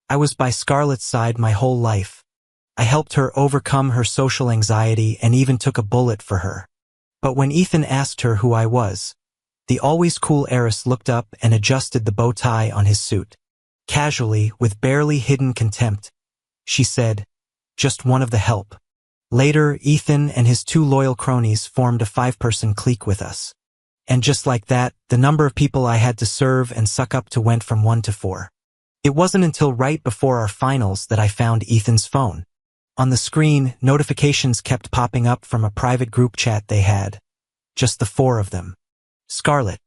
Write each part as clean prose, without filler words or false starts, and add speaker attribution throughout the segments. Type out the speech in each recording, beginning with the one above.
Speaker 1: I was by Scarlett's side my whole life. I helped her overcome her social anxiety and even took a bullet for her. But when Ethan asked her who I was, the always cool heiress looked up and adjusted the bow tie on his suit. Casually, with barely hidden contempt, she said, "Just one of the help." Later, Ethan and his 2 loyal cronies formed a 5-person clique with us. And just like that, the number of people I had to serve and suck up to went from 1 to 4. It wasn't until right before our finals that I found Ethan's phone. On the screen, notifications kept popping up from a private group chat they had. Just the 4 of them. Scarlett.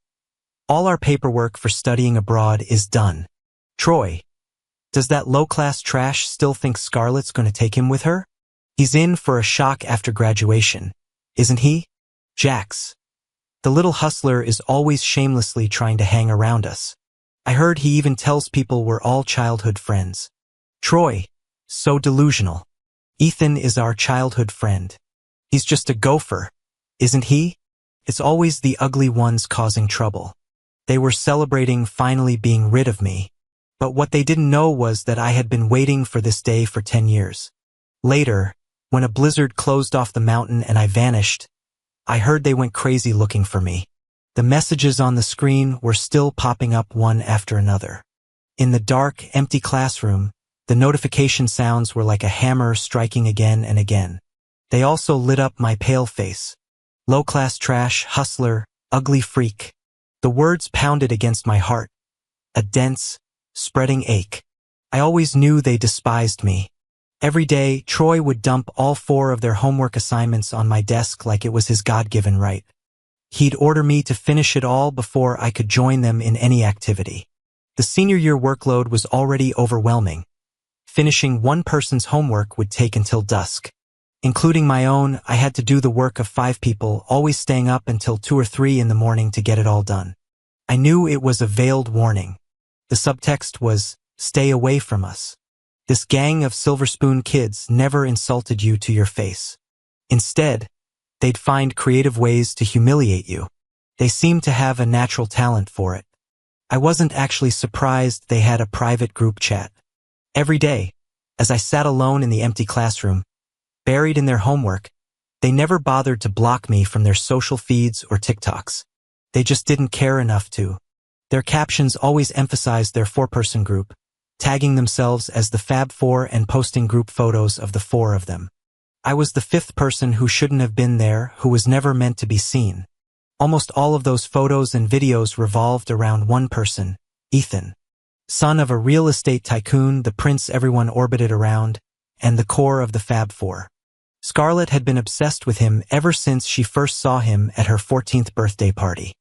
Speaker 1: All our paperwork for studying abroad is done. Troy. Does that low-class trash still think Scarlett's going to take him with her? He's in for a shock after graduation, isn't he? Jax. The little hustler is always shamelessly trying to hang around us. I heard he even tells people we're all childhood friends. Troy. So delusional. Ethan is our childhood friend. He's just a gopher, isn't he? It's always the ugly ones causing trouble. They were celebrating finally being rid of me. But what they didn't know was that I had been waiting for this day for 10 years. Later, when a blizzard closed off the mountain and I vanished, I heard they went crazy looking for me. The messages on the screen were still popping up one after another. In the dark, empty classroom, the notification sounds were like a hammer striking again and again. They also lit up my pale face. Low-class trash, hustler, ugly freak. The words pounded against my heart. A dense, spreading ache. I always knew they despised me. Every day, Troy would dump all 4 of their homework assignments on my desk like it was his God-given right. He'd order me to finish it all before I could join them in any activity. The senior year workload was already overwhelming. Finishing one person's homework would take until dusk. Including my own, I had to do the work of 5 people, always staying up until 2 or 3 in the morning to get it all done. I knew it was a veiled warning. The subtext was, "Stay away from us. This gang of Silver Spoon kids never insulted you to your face. Instead, they'd find creative ways to humiliate you. They seemed to have a natural talent for it." I wasn't actually surprised they had a private group chat. Every day, as I sat alone in the empty classroom, buried in their homework, they never bothered to block me from their social feeds or TikToks. They just didn't care enough to. Their captions always emphasized their 4-person group, tagging themselves as the Fab Four and posting group photos of the 4 of them. I was the 5th person who shouldn't have been there, who was never meant to be seen. Almost all of those photos and videos revolved around one person, Ethan. Son of a real estate tycoon, the prince everyone orbited around, and the core of the Fab Four. Scarlett had been obsessed with him ever since she first saw him at her 14th birthday party.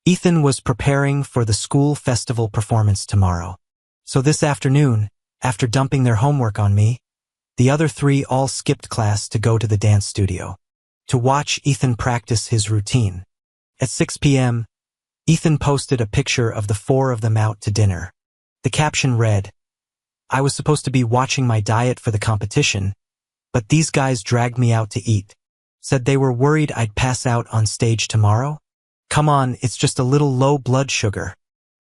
Speaker 1: Ethan was preparing for the school festival performance tomorrow. So this afternoon, after dumping their homework on me, the other 3 all skipped class to go to the dance studio, to watch Ethan practice his routine. At 6 p.m., Ethan posted a picture of the 4 of them out to dinner. The caption read, "I was supposed to be watching my diet for the competition, but these guys dragged me out to eat. Said they were worried I'd pass out on stage tomorrow. Come on, it's just a little low blood sugar.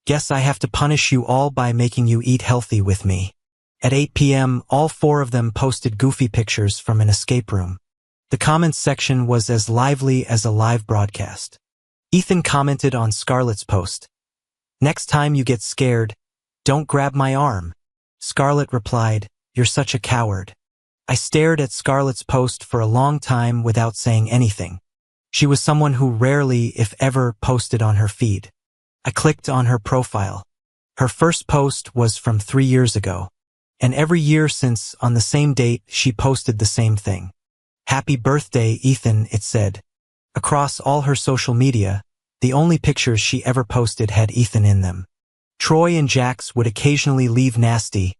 Speaker 1: Guess I have to punish you all by making you eat healthy with me." At 8 p.m., all 4 of them posted goofy pictures from an escape room. The comments section was as lively as a live broadcast. Ethan commented on Scarlett's post, "Next time you get scared, don't grab my arm." Scarlett replied, "You're such a coward." I stared at Scarlett's post for a long time without saying anything. She was someone who rarely, if ever, posted on her feed. I clicked on her profile. Her first post was from 3 years ago. And every year since, on the same date, she posted the same thing. "Happy birthday, Ethan," it said. Across all her social media, the only pictures she ever posted had Ethan in them. Troy and Jax would occasionally leave nasty,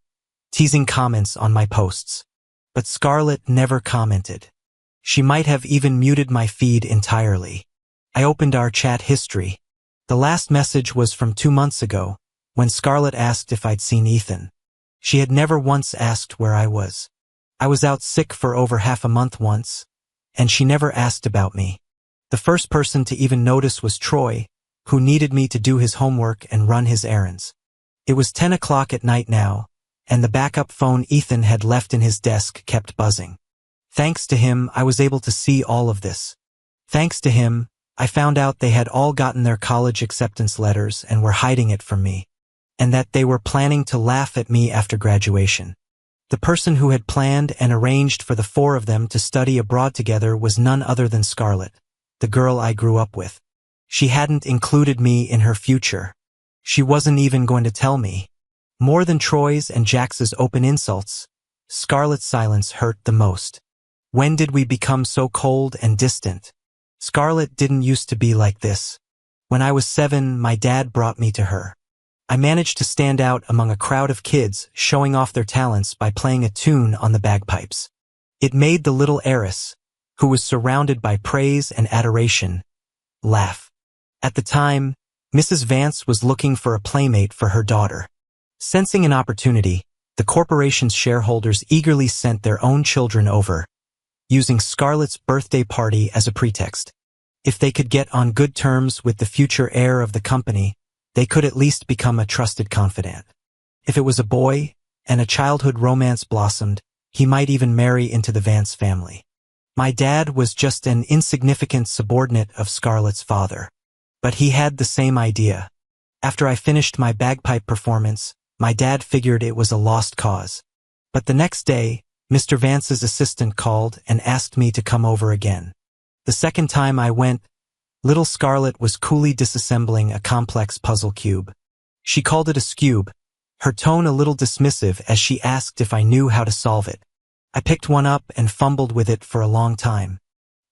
Speaker 1: teasing comments on my posts. But Scarlett never commented. She might have even muted my feed entirely. I opened our chat history. The last message was from 2 months ago, when Scarlett asked if I'd seen Ethan. She had never once asked where I was. I was out sick for over half a month once, and she never asked about me. The first person to even notice was Troy, who needed me to do his homework and run his errands. It was 10 o'clock at night now, and the backup phone Ethan had left in his desk kept buzzing. Thanks to him, I was able to see all of this. Thanks to him, I found out they had all gotten their college acceptance letters and were hiding it from me, and that they were planning to laugh at me after graduation. The person who had planned and arranged for the four of them to study abroad together was none other than Scarlett, the girl I grew up with. She hadn't included me in her future. She wasn't even going to tell me. More than Troy's and Jax's open insults, Scarlett's silence hurt the most. When did we become so cold and distant? Scarlett didn't used to be like this. When I was 7, my dad brought me to her. I managed to stand out among a crowd of kids showing off their talents by playing a tune on the bagpipes. It made the little heiress, who was surrounded by praise and adoration, laugh. At the time, Mrs. Vance was looking for a playmate for her daughter. Sensing an opportunity, the corporation's shareholders eagerly sent their own children over, using Scarlett's birthday party as a pretext. If they could get on good terms with the future heir of the company, they could at least become a trusted confidant. If it was a boy, and a childhood romance blossomed, he might even marry into the Vance family. My dad was just an insignificant subordinate of Scarlett's father. But he had the same idea. After I finished my bagpipe performance, my dad figured it was a lost cause. But the next day, Mr. Vance's assistant called and asked me to come over again. The second time I went, little Scarlett was coolly disassembling a complex puzzle cube. She called it a skube, her tone a little dismissive as she asked if I knew how to solve it. I picked one up and fumbled with it for a long time.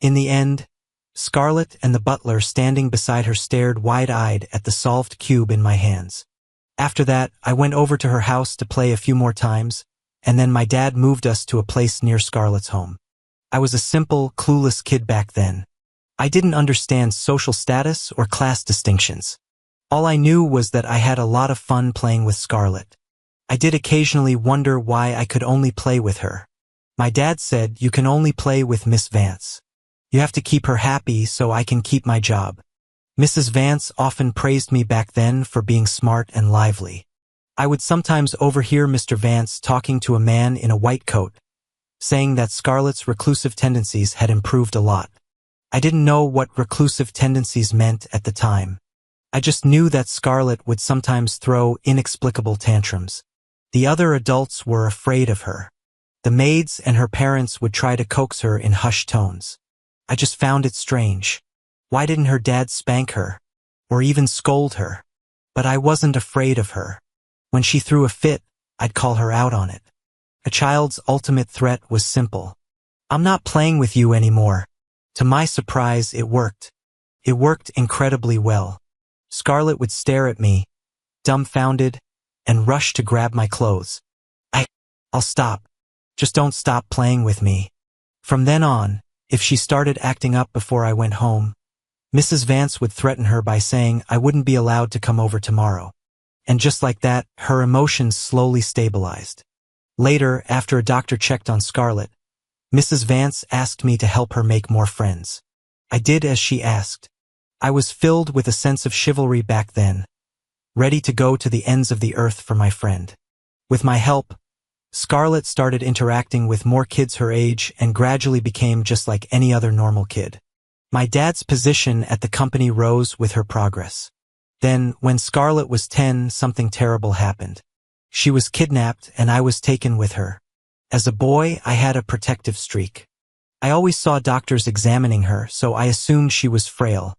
Speaker 1: In the end, Scarlett and the butler standing beside her stared wide-eyed at the solved cube in my hands. After that, I went over to her house to play a few more times, and then my dad moved us to a place near Scarlett's home. I was a simple, clueless kid back then. I didn't understand social status or class distinctions. All I knew was that I had a lot of fun playing with Scarlett. I did occasionally wonder why I could only play with her. My dad said, "You can only play with Miss Vance. You have to keep her happy so I can keep my job." Mrs. Vance often praised me back then for being smart and lively. I would sometimes overhear Mr. Vance talking to a man in a white coat, saying that Scarlett's reclusive tendencies had improved a lot. I didn't know what reclusive tendencies meant at the time. I just knew that Scarlett would sometimes throw inexplicable tantrums. The other adults were afraid of her. The maids and her parents would try to coax her in hushed tones. I just found it strange. Why didn't her dad spank her? Or even scold her? But I wasn't afraid of her. When she threw a fit, I'd call her out on it. A child's ultimate threat was simple. "I'm not playing with you anymore." To my surprise, it worked. It worked incredibly well. Scarlett would stare at me, dumbfounded, and rush to grab my clothes. I'll stop. Just don't stop playing with me." From then on, if she started acting up before I went home, Mrs. Vance would threaten her by saying I wouldn't be allowed to come over tomorrow. And just like that, her emotions slowly stabilized. Later, after a doctor checked on Scarlett, Mrs. Vance asked me to help her make more friends. I did as she asked. I was filled with a sense of chivalry back then, ready to go to the ends of the earth for my friend. With my help, Scarlett started interacting with more kids her age and gradually became just like any other normal kid. My dad's position at the company rose with her progress. Then, when Scarlett was 10, something terrible happened. She was kidnapped and I was taken with her. As a boy, I had a protective streak. I always saw doctors examining her, so I assumed she was frail.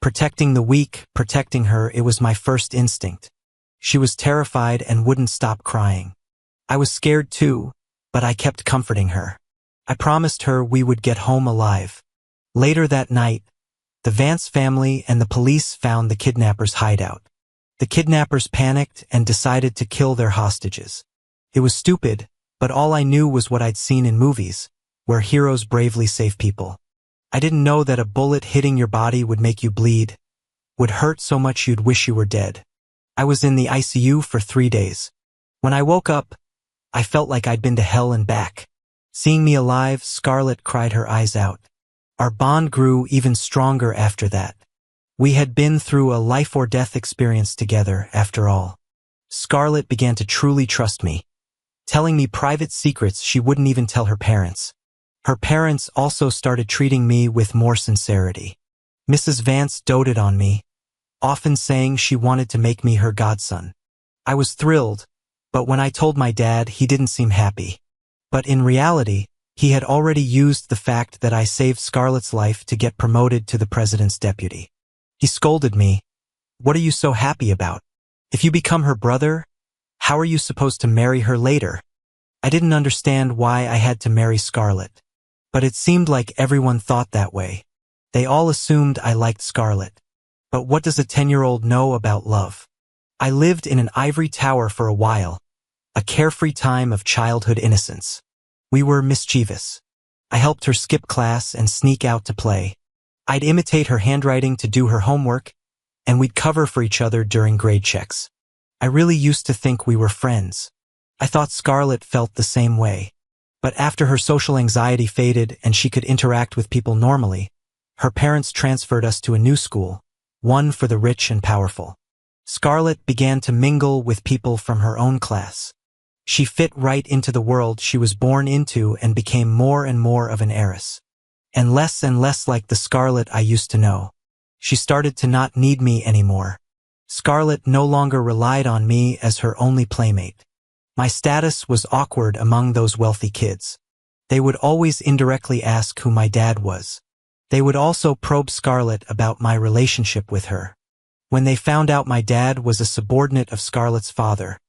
Speaker 1: Protecting the weak, protecting her, it was my first instinct. She was terrified and wouldn't stop crying. I was scared too, but I kept comforting her. I promised her we would get home alive. Later that night, the Vance family and the police found the kidnappers' hideout. The kidnappers panicked and decided to kill their hostages. It was stupid, but all I knew was what I'd seen in movies, where heroes bravely save people. I didn't know that a bullet hitting your body would make you bleed, would hurt so much you'd wish you were dead. I was in the ICU for 3 days. When I woke up, I felt like I'd been to hell and back. Seeing me alive, Scarlett cried her eyes out. Our bond grew even stronger after that. We had been through a life-or-death experience together, after all. Scarlett began to truly trust me, telling me private secrets she wouldn't even tell her parents. Her parents also started treating me with more sincerity. Mrs. Vance doted on me, often saying she wanted to make me her godson. I was thrilled, but when I told my dad, he didn't seem happy. But in reality, he had already used the fact that I saved Scarlett's life to get promoted to the president's deputy. He scolded me. "What are you so happy about? If you become her brother, how are you supposed to marry her later?" I didn't understand why I had to marry Scarlett. But it seemed like everyone thought that way. They all assumed I liked Scarlett. But what does a 10-year-old know about love? I lived in an ivory tower for a while, a carefree time of childhood innocence. We were mischievous. I helped her skip class and sneak out to play. I'd imitate her handwriting to do her homework, and we'd cover for each other during grade checks. I really used to think we were friends. I thought Scarlett felt the same way. But after her social anxiety faded and she could interact with people normally, her parents transferred us to a new school, one for the rich and powerful. Scarlett began to mingle with people from her own class. She fit right into the world she was born into and became more and more of an heiress. And less like the Scarlett I used to know. She started to not need me anymore. Scarlett no longer relied on me as her only playmate. My status was awkward among those wealthy kids. They would always indirectly ask who my dad was. They would also probe Scarlett about my relationship with her. When they found out my dad was a subordinate of Scarlett's father,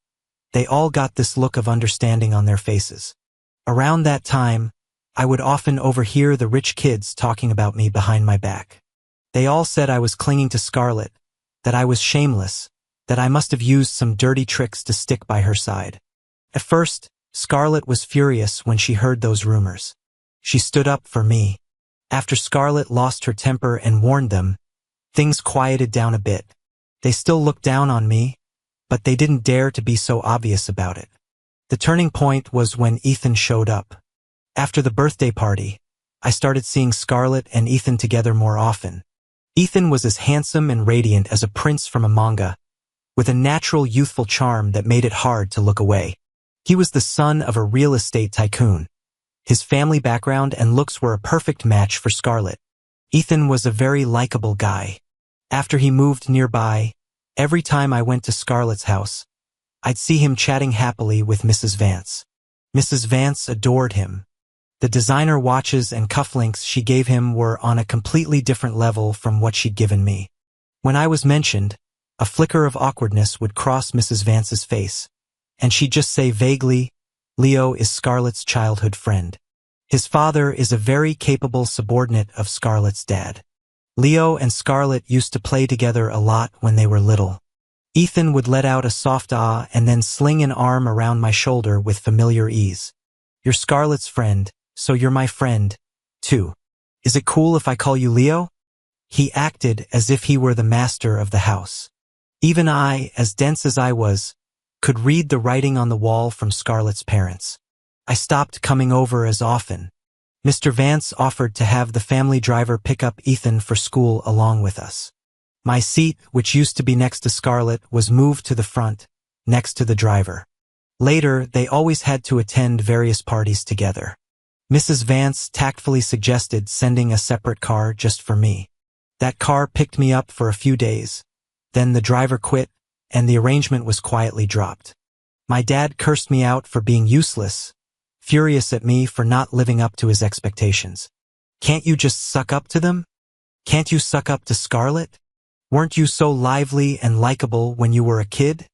Speaker 1: they all got this look of understanding on their faces. Around that time, I would often overhear the rich kids talking about me behind my back. They all said I was clinging to Scarlett, that I was shameless, that I must have used some dirty tricks to stick by her side. At first, Scarlett was furious when she heard those rumors. She stood up for me. After Scarlett lost her temper and warned them, things quieted down a bit. They still looked down on me, but they didn't dare to be so obvious about it. The turning point was when Ethan showed up. After the birthday party, I started seeing Scarlett and Ethan together more often. Ethan was as handsome and radiant as a prince from a manga, with a natural youthful charm that made it hard to look away. He was the son of a real estate tycoon. His family background and looks were a perfect match for Scarlett. Ethan was a very likable guy. After he moved nearby, every time I went to Scarlett's house, I'd see him chatting happily with Mrs. Vance. Mrs. Vance adored him. The designer watches and cufflinks she gave him were on a completely different level from what she'd given me. When I was mentioned, a flicker of awkwardness would cross Mrs. Vance's face, and she'd just say vaguely, "Leo is Scarlett's childhood friend. His father is a very capable subordinate of Scarlett's dad." Leo and Scarlett used to play together a lot when they were little. Ethan would let out a soft ah and then sling an arm around my shoulder with familiar ease. "You're Scarlett's friend, so you're my friend, too. Is it cool if I call you Leo?" He acted as if he were the master of the house. Even I, as dense as I was, could read the writing on the wall from Scarlett's parents. I stopped coming over as often. Mr. Vance offered to have the family driver pick up Ethan for school along with us. My seat, which used to be next to Scarlett, was moved to the front, next to the driver. Later, they always had to attend various parties together. Mrs. Vance tactfully suggested sending a separate car just for me. That car picked me up for a few days. Then the driver quit, and the arrangement was quietly dropped. My dad cursed me out for being useless, furious at me for not living up to his expectations. "Can't you just suck up to them? Can't you suck up to Scarlett? Weren't you so lively and likable when you were a kid?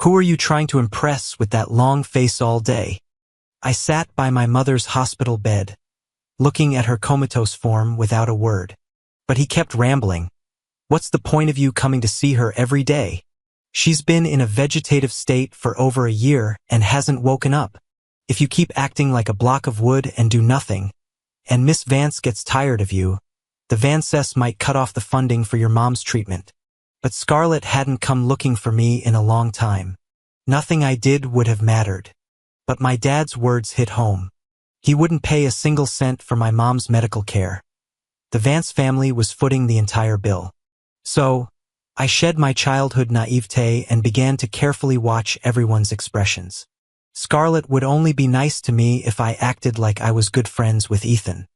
Speaker 1: Who are you trying to impress with that long face all day?" I sat by my mother's hospital bed, looking at her comatose form without a word. But he kept rambling. "What's the point of you coming to see her every day? She's been in a vegetative state for over a year and hasn't woken up. If you keep acting like a block of wood and do nothing, and Miss Vance gets tired of you, the Vances might cut off the funding for your mom's treatment." But Scarlett hadn't come looking for me in a long time. Nothing I did would have mattered. But my dad's words hit home. He wouldn't pay a single cent for my mom's medical care. The Vance family was footing the entire bill. So, I shed my childhood naivete and began to carefully watch everyone's expressions. Scarlett would only be nice to me if I acted like I was good friends with Ethan.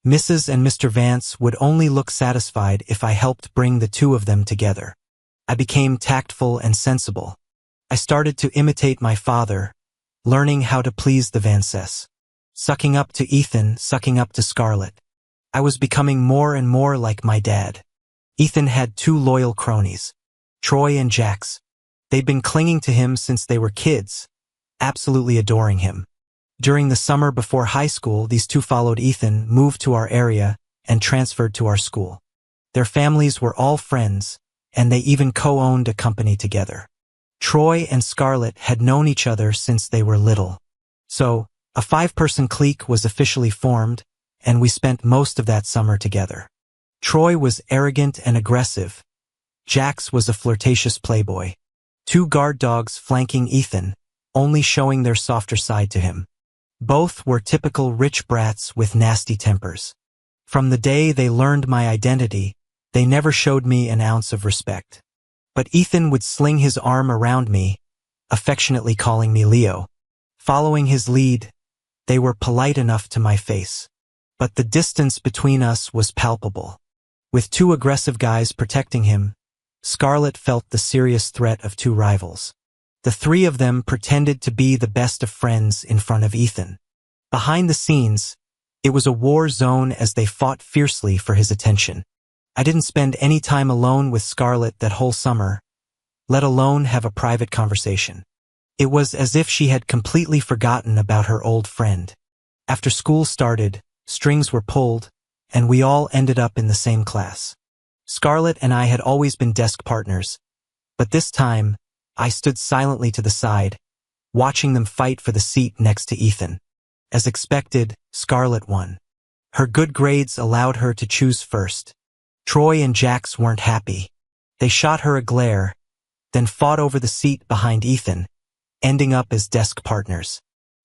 Speaker 1: Mrs. and Mr. Vance would only look satisfied if I helped bring the two of them together. I became tactful and sensible. I started to imitate my father, learning how to please the Vances. Sucking up to Ethan, sucking up to Scarlett. I was becoming more and more like my dad. Ethan had two loyal cronies, Troy and Jax. They'd been clinging to him since they were kids, absolutely adoring him. During the summer before high school, these two followed Ethan, moved to our area, and transferred to our school. Their families were all friends, and they even co-owned a company together. Troy and Scarlett had known each other since they were little. So, a 5-person clique was officially formed, and we spent most of that summer together. Troy was arrogant and aggressive. Jax was a flirtatious playboy. Two guard dogs flanking Ethan, only showing their softer side to him. Both were typical rich brats with nasty tempers. From the day they learned my identity, they never showed me an ounce of respect. But Ethan would sling his arm around me, affectionately calling me Leo. Following his lead, they were polite enough to my face. But the distance between us was palpable. With two aggressive guys protecting him, Scarlett felt the serious threat of two rivals. The three of them pretended to be the best of friends in front of Ethan. Behind the scenes, it was a war zone as they fought fiercely for his attention. I didn't spend any time alone with Scarlett that whole summer, let alone have a private conversation. It was as if she had completely forgotten about her old friend. After school started, strings were pulled, and we all ended up in the same class. Scarlett and I had always been desk partners, but this time, I stood silently to the side, watching them fight for the seat next to Ethan. As expected, Scarlett won. Her good grades allowed her to choose first. Troy and Jax weren't happy. They shot her a glare, then fought over the seat behind Ethan, ending up as desk partners.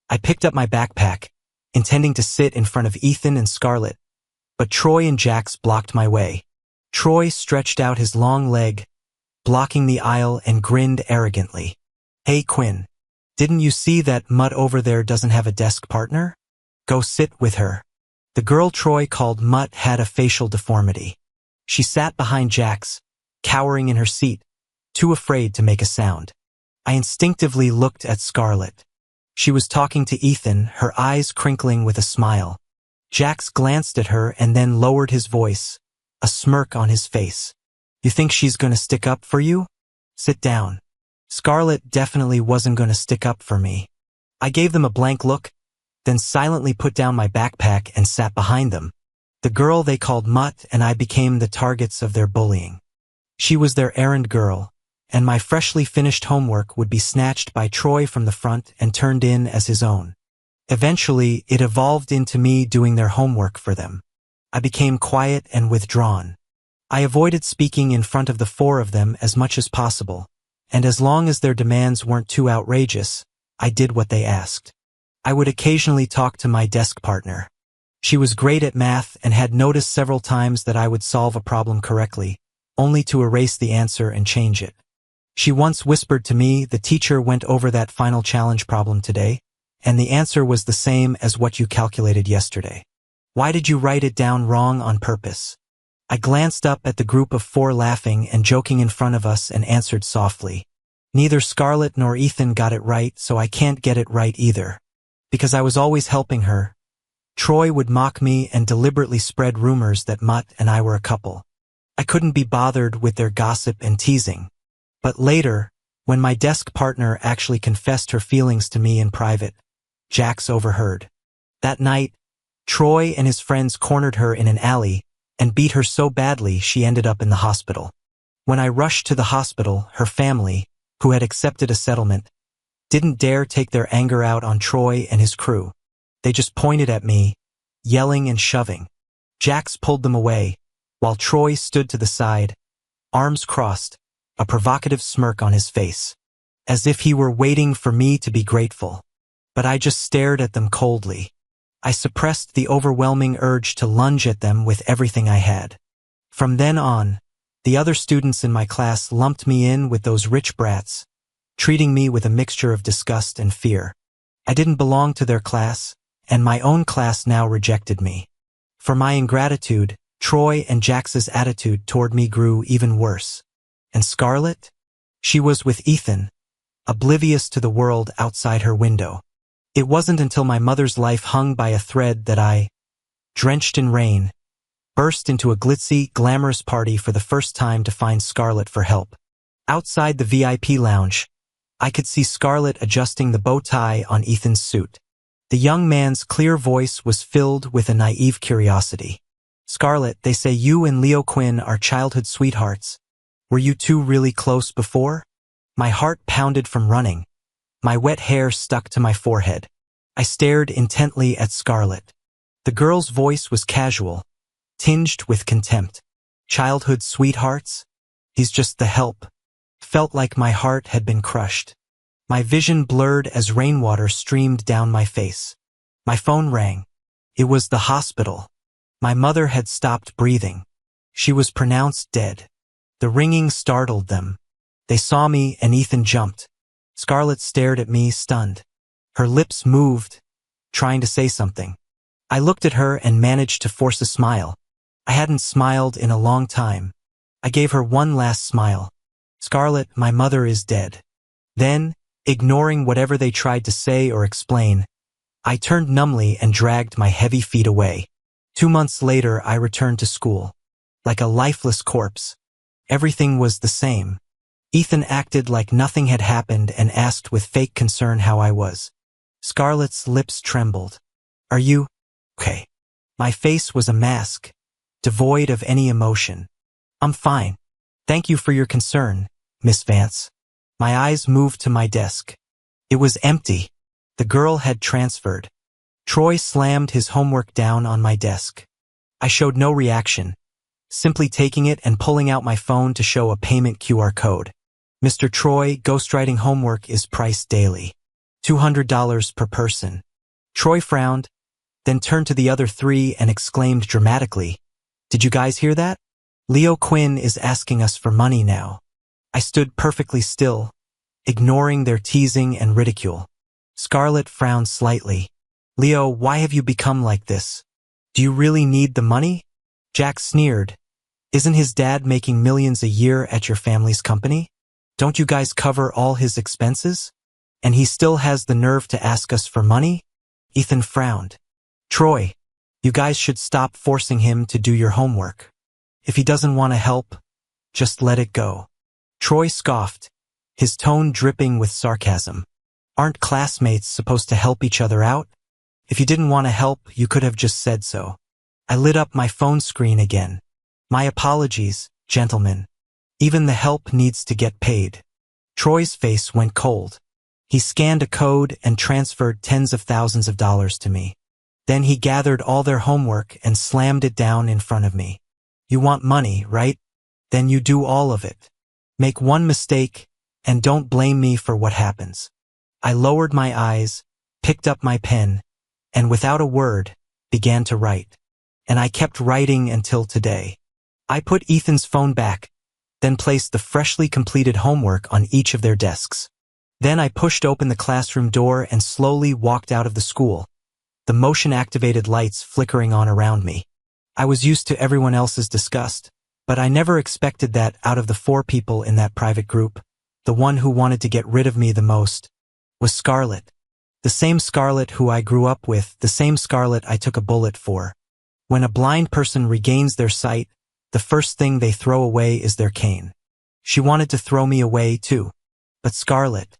Speaker 1: I picked up my backpack, intending to sit in front of Ethan and Scarlett, but Troy and Jax blocked my way. Troy stretched out his long leg, blocking the aisle, and grinned arrogantly. "Hey Quinn, didn't you see that mutt over there doesn't have a desk partner? Go sit with her." The girl Troy called Mutt had a facial deformity. She sat behind Jax, cowering in her seat, too afraid to make a sound. I instinctively looked at Scarlett. She was talking to Ethan, her eyes crinkling with a smile. Jax glanced at her and then lowered his voice, a smirk on his face. "You think she's gonna stick up for you? Sit down." Scarlett definitely wasn't gonna stick up for me. I gave them a blank look, then silently put down my backpack and sat behind them. The girl they called Mutt and I became the targets of their bullying. She was their errand girl, and my freshly finished homework would be snatched by Troy from the front and turned in as his own. Eventually, it evolved into me doing their homework for them. I became quiet and withdrawn. I avoided speaking in front of the four of them as much as possible, and as long as their demands weren't too outrageous, I did what they asked. I would occasionally talk to my desk partner. She was great at math and had noticed several times that I would solve a problem correctly, only to erase the answer and change it. She once whispered to me, "The teacher went over that final challenge problem today, and the answer was the same as what you calculated yesterday. Why did you write it down wrong on purpose?" I glanced up at the group of four laughing and joking in front of us and answered softly, "Neither Scarlett nor Ethan got it right, so I can't get it right either." Because I was always helping her, Troy would mock me and deliberately spread rumors that Mutt and I were a couple. I couldn't be bothered with their gossip and teasing. But later, when my desk partner actually confessed her feelings to me in private, Jax overheard. That night, Troy and his friends cornered her in an alley and beat her so badly she ended up in the hospital. When I rushed to the hospital, her family, who had accepted a settlement, didn't dare take their anger out on Troy and his crew. They just pointed at me, yelling and shoving. Jax pulled them away, while Troy stood to the side, arms crossed, a provocative smirk on his face, as if he were waiting for me to be grateful. But I just stared at them coldly. I suppressed the overwhelming urge to lunge at them with everything I had. From then on, the other students in my class lumped me in with those rich brats, treating me with a mixture of disgust and fear. I didn't belong to their class, and my own class now rejected me. For my ingratitude, Troy and Jax's attitude toward me grew even worse. And Scarlett? She was with Ethan, oblivious to the world outside her window. It wasn't until my mother's life hung by a thread that I, drenched in rain, burst into a glitzy, glamorous party for the first time to find Scarlett for help. Outside the VIP lounge, I could see Scarlett adjusting the bow tie on Ethan's suit. The young man's clear voice was filled with a naive curiosity. "Scarlett, they say you and Leo Quinn are childhood sweethearts. Were you two really close before?" My heart pounded from running. My wet hair stuck to my forehead. I stared intently at Scarlett. The girl's voice was casual, tinged with contempt. Childhood sweethearts? He's just the help. Felt like my heart had been crushed. My vision blurred as rainwater streamed down my face. My phone rang. It was the hospital. My mother had stopped breathing. She was pronounced dead. The ringing startled them. They saw me and Ethan jumped. Scarlett stared at me, stunned. Her lips moved, trying to say something. I looked at her and managed to force a smile. I hadn't smiled in a long time. I gave her one last smile. "Scarlett, my mother is dead." Then, ignoring whatever they tried to say or explain, I turned numbly and dragged my heavy feet away. 2 months later, I returned to school. Like a lifeless corpse. Everything was the same. Ethan acted like nothing had happened and asked with fake concern how I was. Scarlett's lips trembled. "Are you okay?" My face was a mask, devoid of any emotion. "I'm fine. Thank you for your concern, Miss Vance." My eyes moved to my desk. It was empty. The girl had transferred. Troy slammed his homework down on my desk. I showed no reaction, simply taking it and pulling out my phone to show a payment QR code. "Mr. Troy, ghostwriting homework is priced daily. $200 per person." Troy frowned, then turned to the other three and exclaimed dramatically, "Did you guys hear that? Leo Quinn is asking us for money now." I stood perfectly still, ignoring their teasing and ridicule. Scarlett frowned slightly. "Leo, why have you become like this? Do you really need the money?" Jack sneered. "Isn't his dad making millions a year at your family's company? Don't you guys cover all his expenses? And he still has the nerve to ask us for money?" Ethan frowned. "Troy, you guys should stop forcing him to do your homework. If he doesn't want to help, just let it go." Troy scoffed, his tone dripping with sarcasm. "Aren't classmates supposed to help each other out? If you didn't want to help, you could have just said so." I lit up my phone screen again. "My apologies, gentlemen. Even the help needs to get paid." Troy's face went cold. He scanned a code and transferred tens of thousands of dollars to me. Then he gathered all their homework and slammed it down in front of me. "You want money, right? Then you do all of it. Make one mistake, and don't blame me for what happens." I lowered my eyes, picked up my pen, and without a word, began to write. And I kept writing until today. I put Ethan's phone back, then placed the freshly completed homework on each of their desks. Then I pushed open the classroom door and slowly walked out of the school, the motion-activated lights flickering on around me. I was used to everyone else's disgust, but I never expected that out of the 4 people in that private group. The one who wanted to get rid of me the most was Scarlett. The same Scarlett who I grew up with, the same Scarlett I took a bullet for. When a blind person regains their sight, the first thing they throw away is their cane. She wanted to throw me away too. But Scarlett,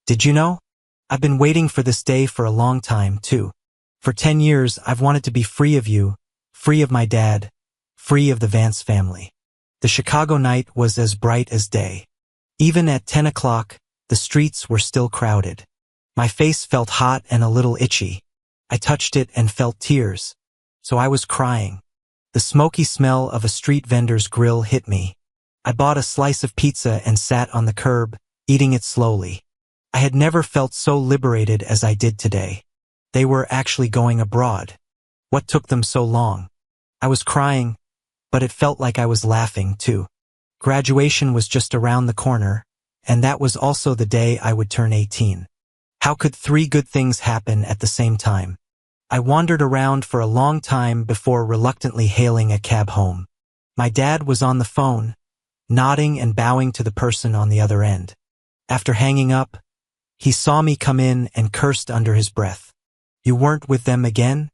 Speaker 1: did you know? I've been waiting for this day for a long time too. For 10 years I've wanted to be free of you, free of my dad, free of the Vance family. The Chicago night was as bright as day. Even at 10 o'clock, the streets were still crowded. My face felt hot and a little itchy. I touched it and felt tears. So I was crying. The smoky smell of a street vendor's grill hit me. I bought a slice of pizza and sat on the curb, eating it slowly. I had never felt so liberated as I did today. They were actually going abroad. What took them so long? I was crying, but it felt like I was laughing too. Graduation was just around the corner, and that was also the day I would turn 18. How could three good things happen at the same time? I wandered around for a long time before reluctantly hailing a cab home. My dad was on the phone, nodding and bowing to the person on the other end. After hanging up, he saw me come in and cursed under his breath. You weren't with them again?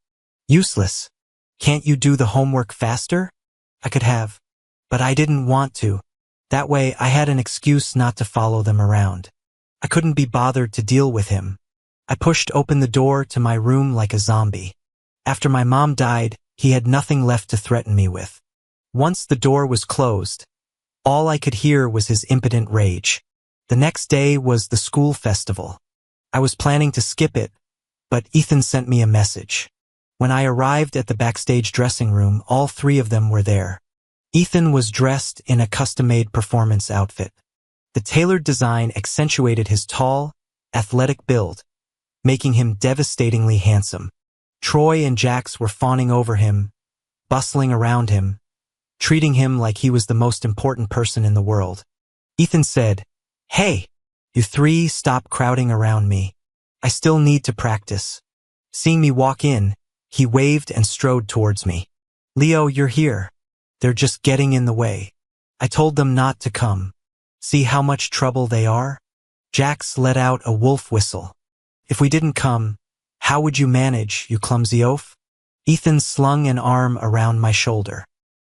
Speaker 1: Useless. Can't you do the homework faster? I could have, but I didn't want to. That way I had an excuse not to follow them around. I couldn't be bothered to deal with him. I pushed open the door to my room like a zombie. After my mom died, he had nothing left to threaten me with. Once the door was closed, all I could hear was his impotent rage. The next day was the school festival. I was planning to skip it, but Ethan sent me a message. When I arrived at the backstage dressing room, all three of them were there. Ethan was dressed in a custom-made performance outfit. The tailored design accentuated his tall, athletic build, making him devastatingly handsome. Troy and Jax were fawning over him, bustling around him, treating him like he was the most important person in the world. Ethan said, "Hey, you three, stop crowding around me. I still need to practice." Seeing me walk in, he waved and strode towards me. "Leo, you're here. They're just getting in the way. I told them not to come. See how much trouble they are?" Jax let out a wolf whistle. "If we didn't come, how would you manage, you clumsy oaf?" Ethan slung an arm around my shoulder.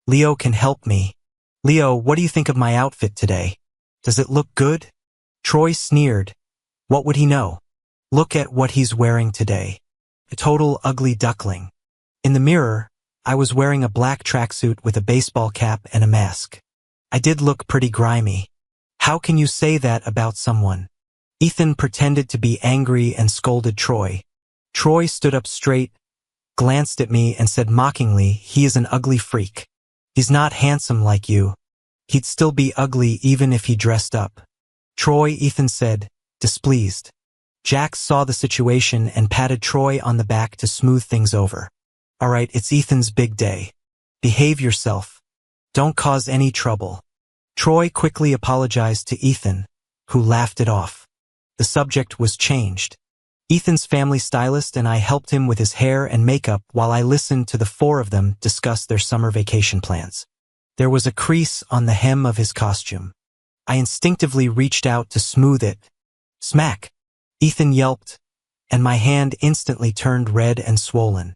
Speaker 1: "Leo can help me. Leo, what do you think of my outfit today? Does it look good?" Troy sneered. "What would he know? Look at what he's wearing today. A total ugly duckling." In the mirror, I was wearing a black tracksuit with a baseball cap and a mask. I did look pretty grimy. "How can you say that about someone?" Ethan pretended to be angry and scolded Troy. Troy stood up straight, glanced at me and said mockingly, "He is an ugly freak. He's not handsome like you. He'd still be ugly even if he dressed up." "Troy," Ethan said, displeased. Jax saw the situation and patted Troy on the back to smooth things over. "All right, it's Ethan's big day. Behave yourself. Don't cause any trouble." Troy quickly apologized to Ethan, who laughed it off. The subject was changed. Ethan's family stylist and I helped him with his hair and makeup while I listened to the four of them discuss their summer vacation plans. There was a crease on the hem of his costume. I instinctively reached out to smooth it. Smack! Ethan yelped, and my hand instantly turned red and swollen.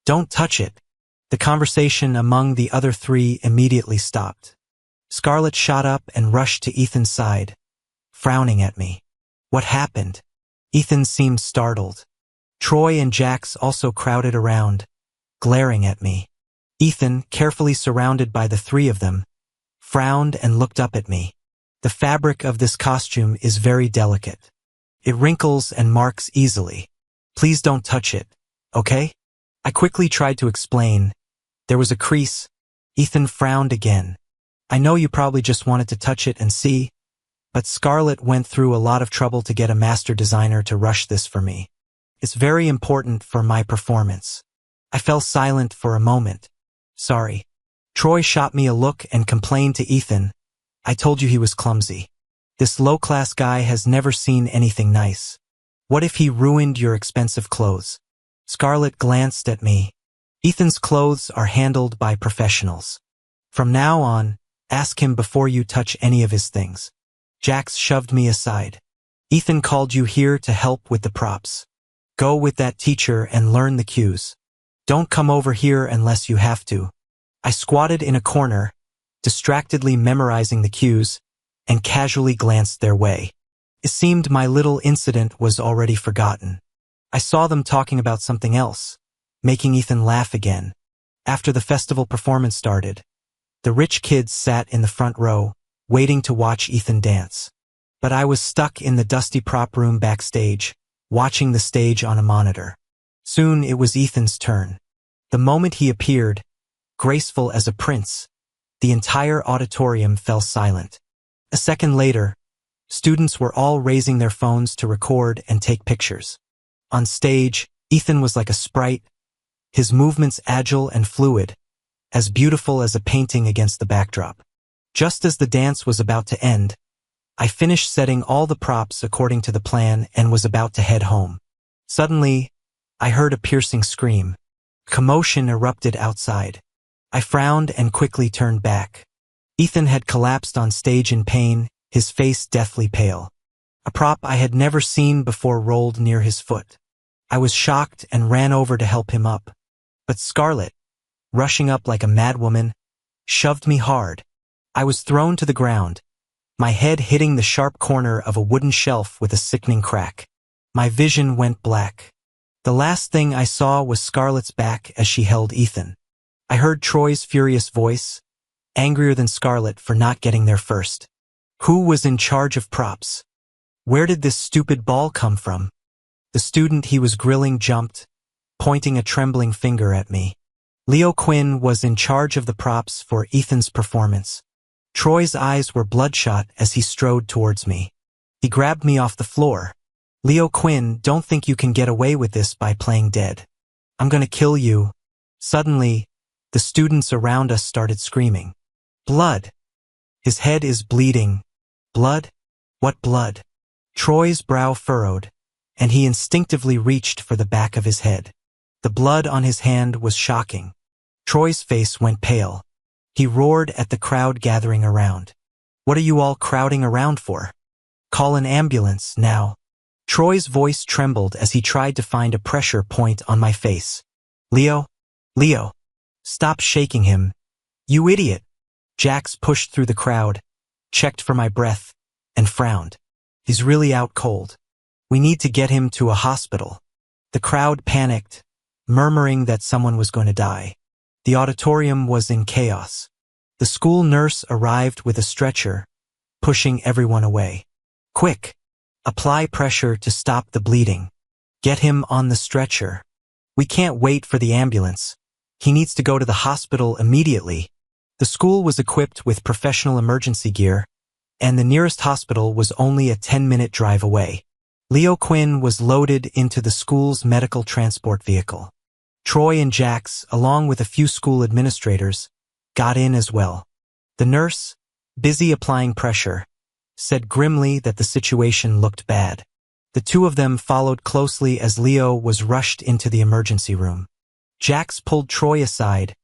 Speaker 1: "Don't touch it." The conversation among the other three immediately stopped. Scarlett shot up and rushed to Ethan's side, frowning at me. "What happened?" Ethan seemed startled. Troy and Jax also crowded around, glaring at me. Ethan, carefully surrounded by the three of them, frowned and looked up at me. "The fabric of this costume is very delicate. It wrinkles and marks easily. Please don't touch it, okay?" I quickly tried to explain. There was a crease. Ethan frowned again. "I know you probably just wanted to touch it and see, but Scarlett went through a lot of trouble to get a master designer to rush this for me. It's very important for my performance." I fell silent for a moment. "Sorry." Troy shot me a look and complained to Ethan. "I told you he was clumsy. This low-class guy has never seen anything nice. What if he ruined your expensive clothes?" Scarlett glanced at me. "Ethan's clothes are handled by professionals. From now on, ask him before you touch any of his things." Jax shoved me aside. "Ethan called you here to help with the props. Go with that teacher and learn the cues. Don't come over here unless you have to." I squatted in a corner, distractedly memorizing the cues, and casually glanced their way. It seemed my little incident was already forgotten. I saw them talking about something else, making Ethan laugh again. After the festival performance started, the rich kids sat in the front row, waiting to watch Ethan dance. But I was stuck in the dusty prop room backstage, watching the stage on a monitor. Soon it was Ethan's turn. The moment he appeared, graceful as a prince, the entire auditorium fell silent. A second later, students were all raising their phones to record and take pictures. On stage, Ethan was like a sprite, his movements agile and fluid, as beautiful as a painting against the backdrop. Just as the dance was about to end, I finished setting all the props according to the plan and was about to head home. Suddenly, I heard a piercing scream. Commotion erupted outside. I frowned and quickly turned back. Ethan had collapsed on stage in pain, his face deathly pale. A prop I had never seen before rolled near his foot. I was shocked and ran over to help him up. But Scarlett, rushing up like a madwoman, shoved me hard. I was thrown to the ground, my head hitting the sharp corner of a wooden shelf with a sickening crack. My vision went black. The last thing I saw was Scarlett's back as she held Ethan. I heard Troy's furious voice, angrier than Scarlett for not getting there first. Who was in charge of props? Where did this stupid ball come from? The student he was grilling jumped, pointing a trembling finger at me. Leo Quinn was in charge of the props for Ethan's performance. Troy's eyes were bloodshot as he strode towards me. He grabbed me off the floor. Leo Quinn, don't think you can get away with this by playing dead. I'm gonna kill you. Suddenly, the students around us started screaming. Blood! His head is bleeding. Blood? What blood? Troy's brow furrowed, and he instinctively reached for the back of his head. The blood on his hand was shocking. Troy's face went pale. He roared at the crowd gathering around. What are you all crowding around for? Call an ambulance, now. Troy's voice trembled as he tried to find a pressure point on my face. Leo? Stop shaking him. You idiot. Jax pushed through the crowd, checked for my breath, and frowned. He's really out cold. We need to get him to a hospital. The crowd panicked, murmuring that someone was going to die. The auditorium was in chaos. The school nurse arrived with a stretcher, pushing everyone away. Quick! Apply pressure to stop the bleeding. Get him on the stretcher. We can't wait for the ambulance. He needs to go to the hospital immediately. The school was equipped with professional emergency gear, and the nearest hospital was only a 10-minute drive away. Leo Quinn was loaded into the school's medical transport vehicle. Troy and Jax, along with a few school administrators, got in as well. The nurse, busy applying pressure, said grimly that the situation looked bad. The two of them followed closely as Leo was rushed into the emergency room. Jax pulled Troy aside,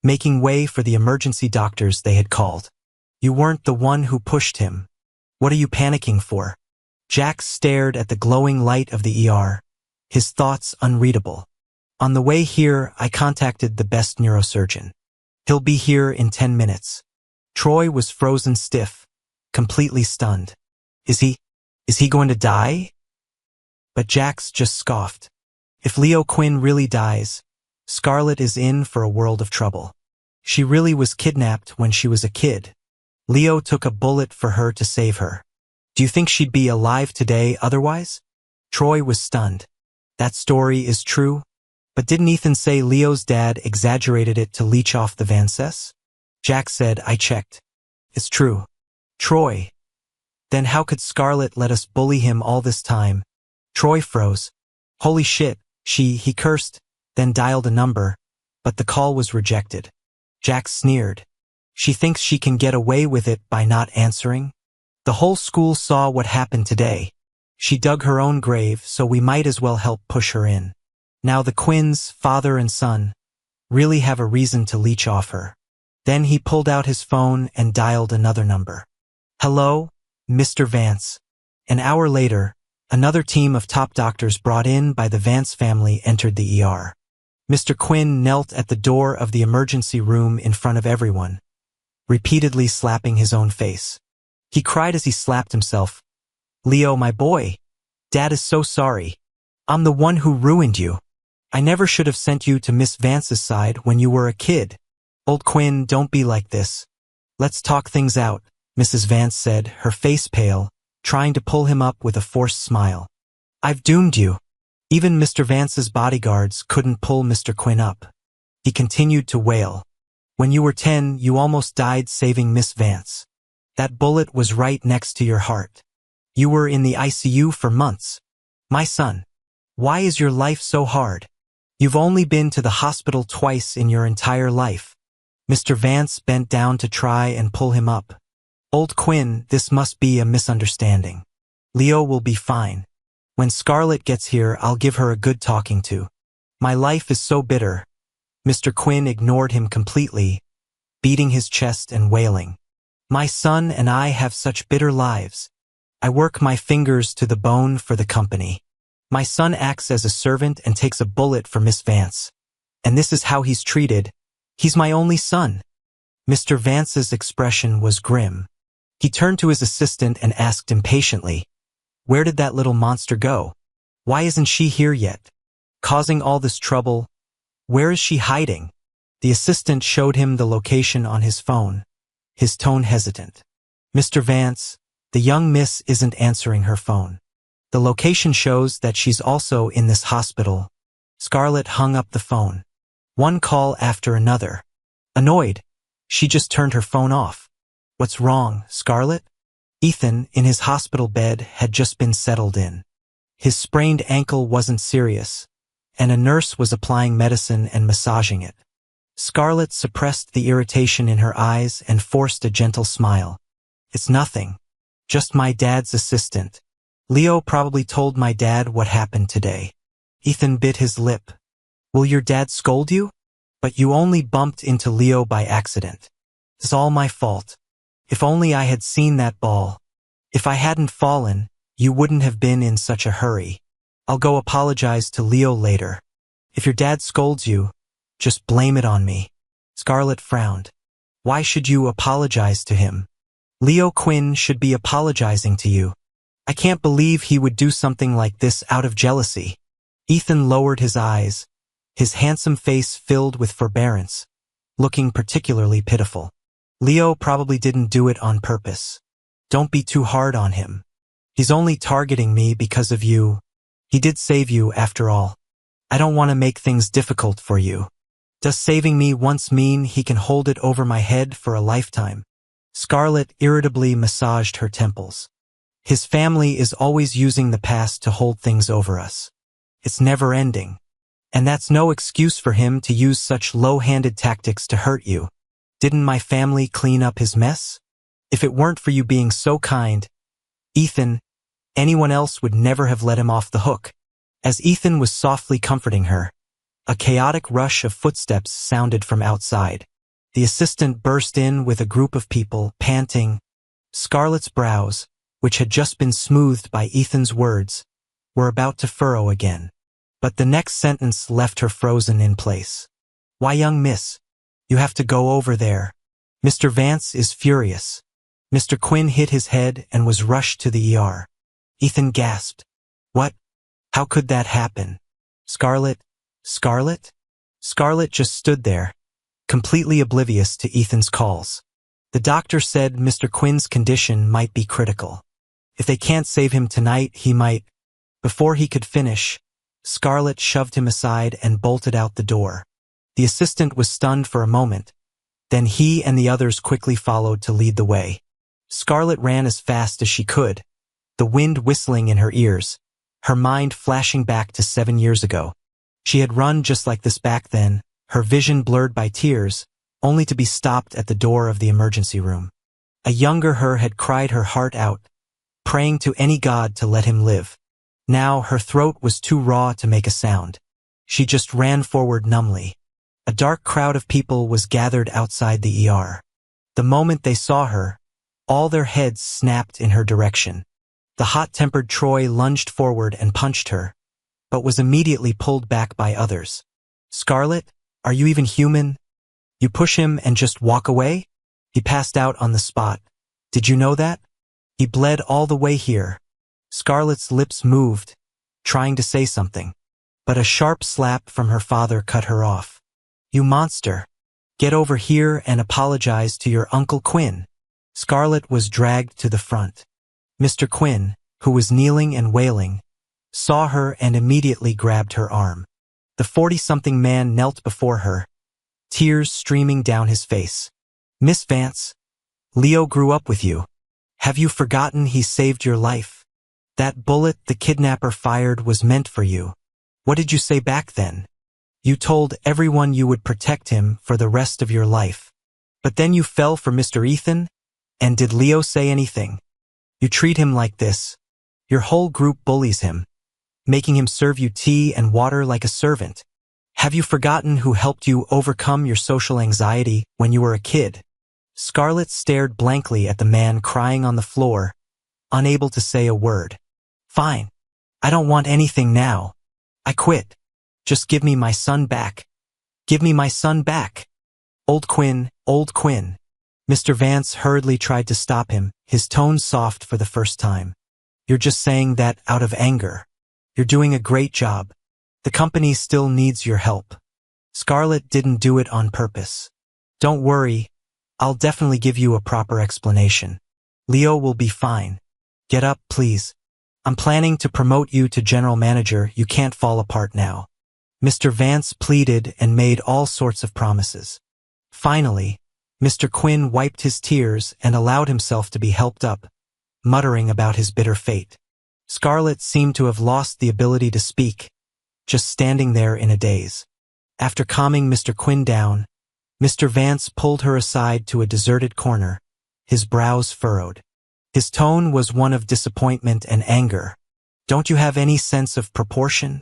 Speaker 1: making way for the emergency doctors they had called. You weren't the one who pushed him. What are you panicking for? Jax stared at the glowing light of the ER, his thoughts unreadable. On the way here, I contacted the best neurosurgeon. He'll be here in 10 minutes. Troy was frozen stiff, completely stunned. Is he going to die? But Jax just scoffed. If Leo Quinn really dies, Scarlett is in for a world of trouble. She really was kidnapped when she was a kid. Leo took a bullet for her to save her. Do you think she'd be alive today otherwise? Troy was stunned. That story is true? But didn't Ethan say Leo's dad exaggerated it to leech off the Vances? Jack said, I checked. It's true. Troy. Then how could Scarlett let us bully him all this time? Troy froze. Holy shit, he cursed, then dialed a number, but the call was rejected. Jack sneered. She thinks she can get away with it by not answering? The whole school saw what happened today. She dug her own grave, so we might as well help push her in. Now the Quinns, father and son, really have a reason to leech off her. Then he pulled out his phone and dialed another number. Hello, Mr. Vance. An hour later, another team of top doctors brought in by the Vance family entered the ER. Mr. Quinn knelt at the door of the emergency room in front of everyone, repeatedly slapping his own face. He cried as he slapped himself. Leo, my boy, Dad is so sorry. I'm the one who ruined you. I never should have sent you to Miss Vance's side when you were a kid. Old Quinn, don't be like this. Let's talk things out, Mrs. Vance said, her face pale, trying to pull him up with a forced smile. I've doomed you. Even Mr. Vance's bodyguards couldn't pull Mr. Quinn up. He continued to wail. When you were 10, you almost died saving Miss Vance. That bullet was right next to your heart. You were in the ICU for months. My son, why is your life so hard? You've only been to the hospital twice in your entire life. Mr. Vance bent down to try and pull him up, Old Quinn, this must be a misunderstanding. Leo will be fine. When Scarlett gets here, I'll give her a good talking to. My life is so bitter. Mr. Quinn ignored him completely, beating his chest and wailing. My son and I have such bitter lives. I work my fingers to the bone for the company. My son acts as a servant and takes a bullet for Miss Vance. And this is how he's treated. He's my only son. Mr. Vance's expression was grim. He turned to his assistant and asked impatiently, "Where did that little monster go? Why isn't she here yet? Causing all this trouble? Where is she hiding?" The assistant showed him the location on his phone, his tone hesitant. "Mr. Vance, the young miss isn't answering her phone. The location shows that she's also in this hospital." Scarlett hung up the phone. One call after another. Annoyed, she just turned her phone off. "What's wrong, Scarlett?" Ethan, in his hospital bed, had just been settled in. His sprained ankle wasn't serious, and a nurse was applying medicine and massaging it. Scarlett suppressed the irritation in her eyes and forced a gentle smile. "It's nothing. Just my dad's assistant. Leo probably told my dad what happened today." Ethan bit his lip. "Will your dad scold you? But you only bumped into Leo by accident. It's all my fault. If only I had seen that ball. If I hadn't fallen, you wouldn't have been in such a hurry. I'll go apologize to Leo later. If your dad scolds you, just blame it on me." Scarlett frowned. "Why should you apologize to him? Leo Quinn should be apologizing to you. I can't believe he would do something like this out of jealousy." Ethan lowered his eyes, his handsome face filled with forbearance, looking particularly pitiful. "Leo probably didn't do it on purpose. Don't be too hard on him. He's only targeting me because of you. He did save you after all. I don't want to make things difficult for you. Does saving me once mean he can hold it over my head for a lifetime?" Scarlett irritably massaged her temples. "His family is always using the past to hold things over us. It's never ending. And that's no excuse for him to use such low-handed tactics to hurt you. Didn't my family clean up his mess? If it weren't for you being so kind, Ethan, anyone else would never have let him off the hook." As Ethan was softly comforting her, a chaotic rush of footsteps sounded from outside. The assistant burst in with a group of people, panting. Scarlett's brows, which had just been smoothed by Ethan's words, were about to furrow again. But the next sentence left her frozen in place. "Why, young miss, you have to go over there. Mr. Vance is furious." Mr. Quinn hit his head and was rushed to the ER. Ethan gasped. "What? How could that happen? Scarlett? Scarlett?" Scarlett just stood there, completely oblivious to Ethan's calls. The doctor said Mr. Quinn's condition might be critical. If they can't save him tonight, he might. Before he could finish, Scarlett shoved him aside and bolted out the door. The assistant was stunned for a moment. Then he and the others quickly followed to lead the way. Scarlett ran as fast as she could, the wind whistling in her ears, her mind flashing back to 7 years ago. She had run just like this back then, her vision blurred by tears, only to be stopped at the door of the emergency room. A younger her had cried her heart out, praying to any god to let him live. Now her throat was too raw to make a sound. She just ran forward numbly. A dark crowd of people was gathered outside the ER. The moment they saw her, all their heads snapped in her direction. The hot-tempered Troy lunged forward and punched her, but was immediately pulled back by others. "Scarlett, are you even human? You push him and just walk away?" He passed out on the spot. "Did you know that? He bled all the way here." Scarlett's lips moved, trying to say something, but a sharp slap from her father cut her off. "You monster! Get over here and apologize to your Uncle Quinn." Scarlett was dragged to the front. Mr. Quinn, who was kneeling and wailing, saw her and immediately grabbed her arm. The 40-something man knelt before her, tears streaming down his face. "Miss Vance, Leo grew up with you. Have you forgotten he saved your life? That bullet the kidnapper fired was meant for you. What did you say back then? You told everyone you would protect him for the rest of your life. But then you fell for Mr. Ethan, And did Leo say anything? You treat him like this. Your whole group bullies him, making him serve you tea and water like a servant. Have you forgotten who helped you overcome your social anxiety when you were a kid? Scarlett stared blankly at the man crying on the floor, unable to say a word. Fine. I don't want anything now. I quit. Just give me my son back. Give me my son back. Old Quinn, Old Quinn. Mr. Vance hurriedly tried to stop him, his tone soft for the first time. You're just saying that out of anger. You're doing a great job. The company still needs your help. Scarlett didn't do it on purpose. Don't worry. I'll definitely give you a proper explanation. Leo will be fine. Get up, please. I'm planning to promote you to general manager. You can't fall apart now. Mr. Vance pleaded and made all sorts of promises. Finally, Mr. Quinn wiped his tears and allowed himself to be helped up, muttering about his bitter fate. Scarlett seemed to have lost the ability to speak, just standing there in a daze. After calming Mr. Quinn down, Mr. Vance pulled her aside to a deserted corner, his brows furrowed. His tone was one of disappointment and anger. Don't you have any sense of proportion?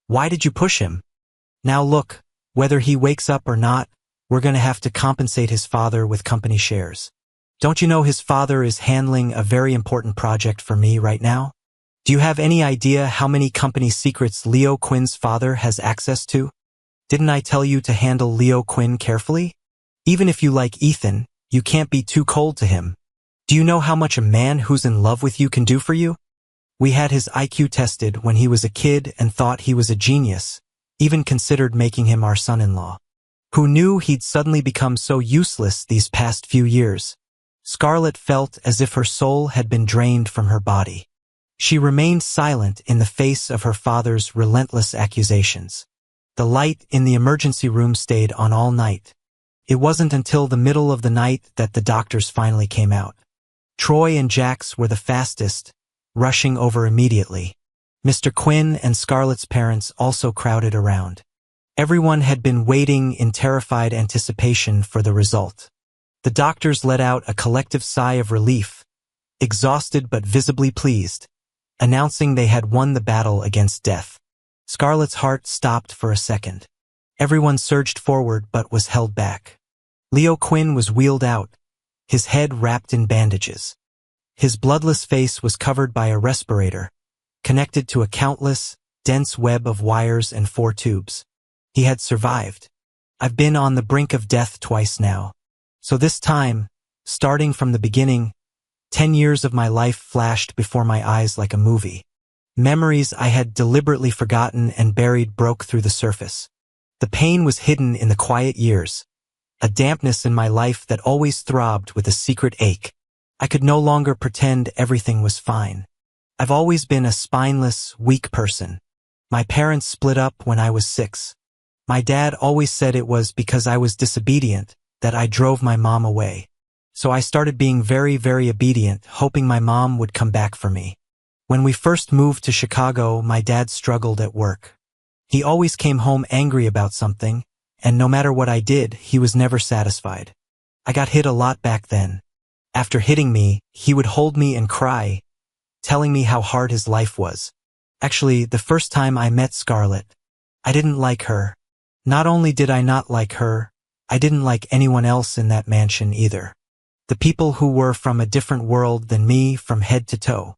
Speaker 1: Why did you push him? Now look, whether he wakes up or not, we're going to have to compensate his father with company shares. Don't you know his father is handling a very important project for me right now? Do you have any idea how many company secrets Leo Quinn's father has access to? Didn't I tell you to handle Leo Quinn carefully? Even if you like Ethan, you can't be too cold to him. Do you know how much a man who's in love with you can do for you? We had his IQ tested when he was a kid and thought he was a genius, even considered making him our son-in-law. Who knew he'd suddenly become so useless these past few years? Scarlett felt as if her soul had been drained from her body. She remained silent in the face of her father's relentless accusations. The light in the emergency room stayed on all night. It wasn't until the middle of the night that the doctors finally came out. Troy and Jax were the fastest, rushing over immediately. Mr. Quinn and Scarlett's parents also crowded around. Everyone had been waiting in terrified anticipation for the result. The doctors let out a collective sigh of relief, exhausted but visibly pleased, announcing they had won the battle against death. Scarlett's heart stopped for a second. Everyone surged forward but was held back. Leo Quinn was wheeled out, his head wrapped in bandages. His bloodless face was covered by a respirator, connected to a countless, dense web of wires and 4 tubes. He had survived. I've been on the brink of death twice now. So this time, starting from the beginning, 10 years of my life flashed before my eyes like a movie. Memories I had deliberately forgotten and buried broke through the surface. The pain was hidden in the quiet years, a dampness in my life that always throbbed with a secret ache. I could no longer pretend everything was fine. I've always been a spineless, weak person. My parents split up when I was 6. My dad always said it was because I was disobedient that I drove my mom away. So I started being very, very obedient, hoping my mom would come back for me. When we first moved to Chicago, my dad struggled at work. He always came home angry about something, and no matter what I did, he was never satisfied. I got hit a lot back then. After hitting me, he would hold me and cry, telling me how hard his life was. Actually, the first time I met Scarlett, I didn't like her. Not only did I not like her, I didn't like anyone else in that mansion either. The people who were from a different world than me from head to toe.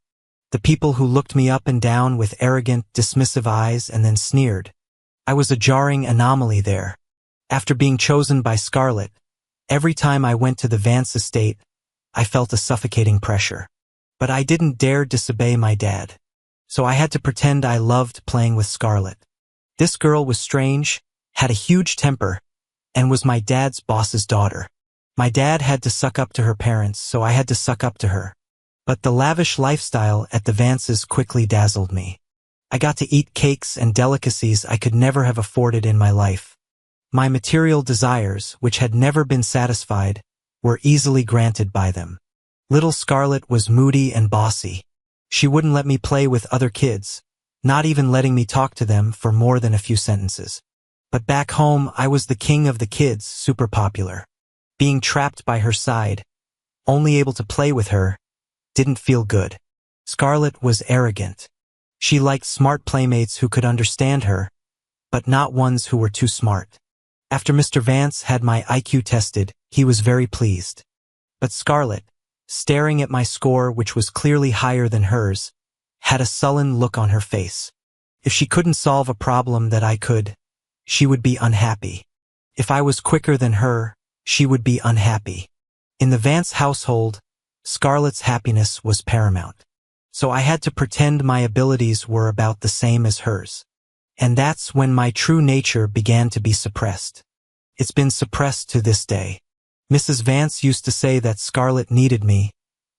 Speaker 1: The people who looked me up and down with arrogant, dismissive eyes and then sneered. I was a jarring anomaly there. After being chosen by Scarlett, every time I went to the Vance estate, I felt a suffocating pressure. But I didn't dare disobey my dad. So I had to pretend I loved playing with Scarlett. This girl was strange, had a huge temper, and was my dad's boss's daughter. My dad had to suck up to her parents, so I had to suck up to her. But the lavish lifestyle at the Vances quickly dazzled me. I got to eat cakes and delicacies I could never have afforded in my life. My material desires, which had never been satisfied, were easily granted by them. Little Scarlett was moody and bossy. She wouldn't let me play with other kids, not even letting me talk to them for more than a few sentences. But back home, I was the king of the kids, super popular. Being trapped by her side, only able to play with her, didn't feel good. Scarlett was arrogant. She liked smart playmates who could understand her, but not ones who were too smart. After Mr. Vance had my IQ tested, he was very pleased. But Scarlett, staring at my score, which was clearly higher than hers, had a sullen look on her face. If she couldn't solve a problem that I could, she would be unhappy. If I was quicker than her, she would be unhappy. In the Vance household, Scarlett's happiness was paramount. So I had to pretend my abilities were about the same as hers. And that's when my true nature began to be suppressed. It's been suppressed to this day. Mrs. Vance used to say that Scarlett needed me,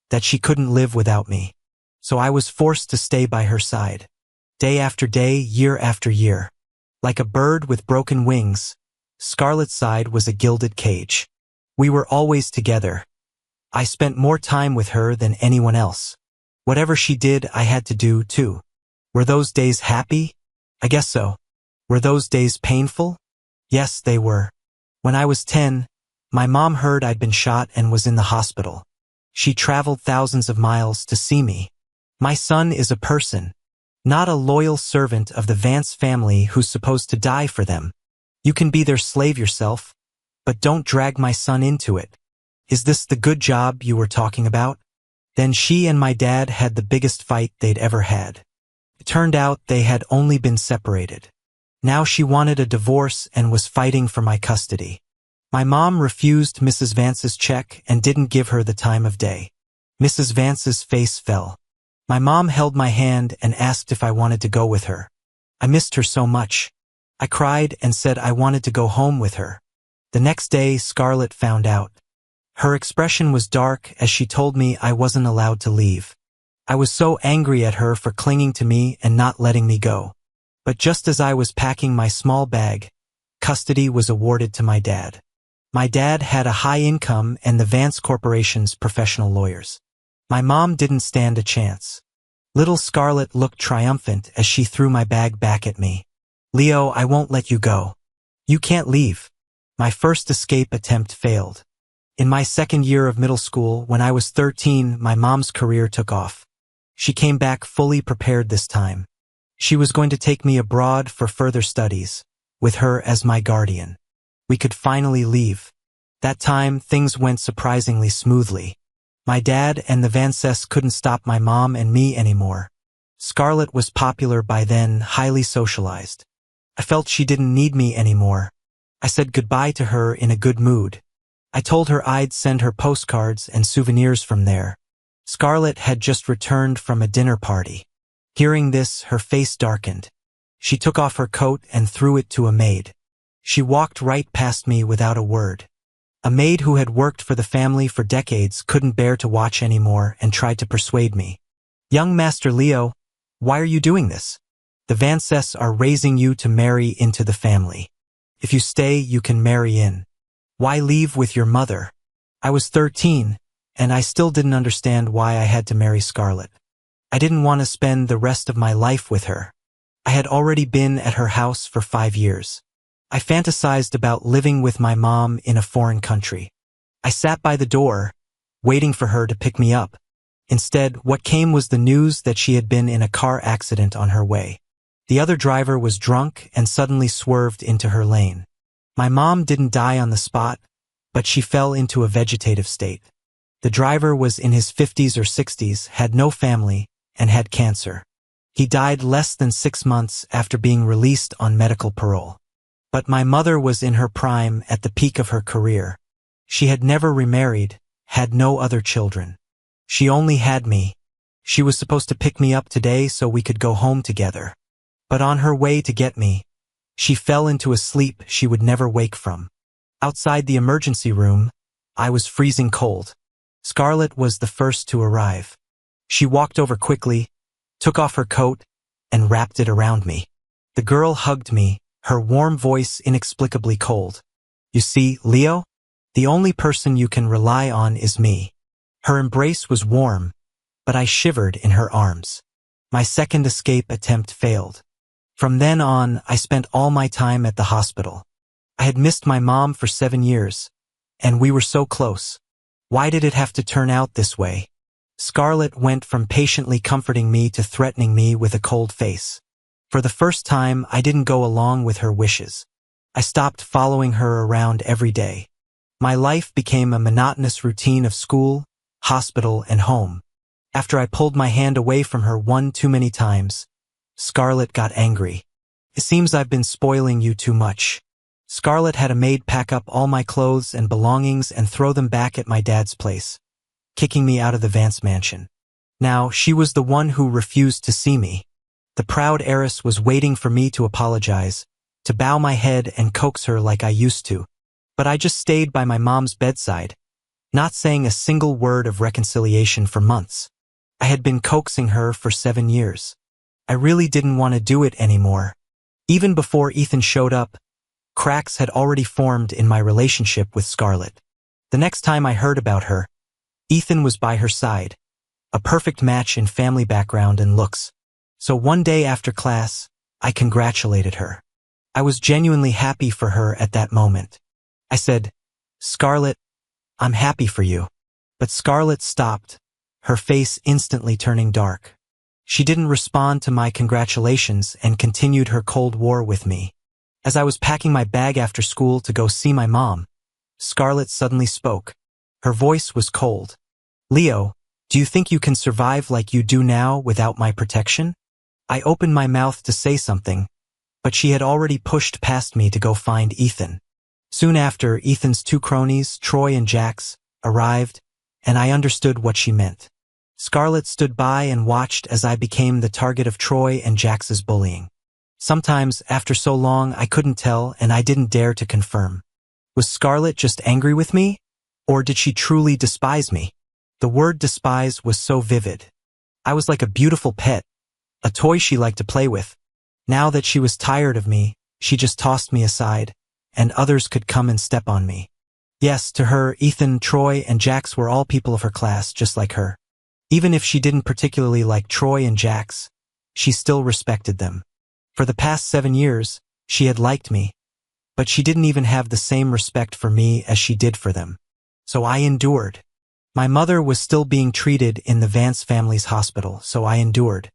Speaker 1: that she couldn't live without me. So I was forced to stay by her side. Day after day, year after year. Like a bird with broken wings, Scarlett's side was a gilded cage. We were always together. I spent more time with her than anyone else. Whatever she did, I had to do too. Were those days happy? I guess so. Were those days painful? Yes, they were. When I was 10, my mom heard I'd been shot and was in the hospital. She traveled thousands of miles to see me. My son is a person, not a loyal servant of the Vance family who's supposed to die for them. You can be their slave yourself, but don't drag my son into it. Is this the good job you were talking about? Then she and my dad had the biggest fight they'd ever had. It turned out they had only been separated. Now she wanted a divorce and was fighting for my custody. My mom refused Mrs. Vance's check and didn't give her the time of day. Mrs. Vance's face fell. My mom held my hand and asked if I wanted to go with her. I missed her so much. I cried and said I wanted to go home with her. The next day, Scarlett found out. Her expression was dark as she told me I wasn't allowed to leave. I was so angry at her for clinging to me and not letting me go. But just as I was packing my small bag, custody was awarded to my dad. My dad had a high income and the Vance Corporation's professional lawyers. My mom didn't stand a chance. Little Scarlett looked triumphant as she threw my bag back at me. Leo, I won't let you go. You can't leave. My first escape attempt failed. In my second year of middle school, when I was 13, my mom's career took off. She came back fully prepared this time. She was going to take me abroad for further studies, with her as my guardian. We could finally leave. That time, things went surprisingly smoothly. My dad and the Vances couldn't stop my mom and me anymore. Scarlett was popular by then, highly socialized. I felt she didn't need me anymore. I said goodbye to her in a good mood. I told her I'd send her postcards and souvenirs from there. Scarlett had just returned from a dinner party. Hearing this, her face darkened. She took off her coat and threw it to a maid. She walked right past me without a word. A maid who had worked for the family for decades couldn't bear to watch anymore and tried to persuade me. Young Master Leo, why are you doing this? The Vances are raising you to marry into the family. If you stay, you can marry in. Why leave with your mother? I was 13, and I still didn't understand why I had to marry Scarlett. I didn't want to spend the rest of my life with her. I had already been at her house for 5 years. I fantasized about living with my mom in a foreign country. I sat by the door, waiting for her to pick me up. Instead, what came was the news that she had been in a car accident on her way. The other driver was drunk and suddenly swerved into her lane. My mom didn't die on the spot, but she fell into a vegetative state. The driver was in his 50s or 60s, had no family, and had cancer. He died less than 6 months after being released on medical parole. But my mother was in her prime at the peak of her career. She had never remarried, had no other children. She only had me. She was supposed to pick me up today so we could go home together. But on her way to get me, she fell into a sleep she would never wake from. Outside the emergency room, I was freezing cold. Scarlett was the first to arrive. She walked over quickly, took off her coat, and wrapped it around me. The girl hugged me, her warm voice inexplicably cold. You see, Leo? The only person you can rely on is me. Her embrace was warm, but I shivered in her arms. My second escape attempt failed. From then on, I spent all my time at the hospital. I had missed my mom for 7 years, and we were so close. Why did it have to turn out this way? Scarlett went from patiently comforting me to threatening me with a cold face. For the first time, I didn't go along with her wishes. I stopped following her around every day. My life became a monotonous routine of school, hospital, and home. After I pulled my hand away from her one too many times, Scarlett got angry. It seems I've been spoiling you too much. Scarlett had a maid pack up all my clothes and belongings and throw them back at my dad's place, kicking me out of the Vance mansion. Now, she was the one who refused to see me. The proud heiress was waiting for me to apologize, to bow my head and coax her like I used to. But I just stayed by my mom's bedside, not saying a single word of reconciliation for months. I had been coaxing her for 7 years. I really didn't want to do it anymore. Even before Ethan showed up, cracks had already formed in my relationship with Scarlett. The next time I heard about her, Ethan was by her side, a perfect match in family background and looks. So one day after class, I congratulated her. I was genuinely happy for her at that moment. I said, "Scarlett, I'm happy for you." But Scarlett stopped, her face instantly turning dark. She didn't respond to my congratulations and continued her cold war with me. As I was packing my bag after school to go see my mom, Scarlett suddenly spoke. Her voice was cold. "Leo, do you think you can survive like you do now without my protection?" I opened my mouth to say something, but she had already pushed past me to go find Ethan. Soon after, Ethan's 2 cronies, Troy and Jax, arrived, and I understood what she meant. Scarlett stood by and watched as I became the target of Troy and Jax's bullying. Sometimes, after so long, I couldn't tell and I didn't dare to confirm. Was Scarlett just angry with me? Or did she truly despise me? The word despise was so vivid. I was like a beautiful pet, a toy she liked to play with. Now that she was tired of me, she just tossed me aside, and others could come and step on me. Yes, to her, Ethan, Troy, and Jax were all people of her class, just like her. Even if she didn't particularly like Troy and Jax, she still respected them. For the past 7 years, she had liked me, but she didn't even have the same respect for me as she did for them. So I endured. My mother was still being treated in the Vance family's hospital, so I endured.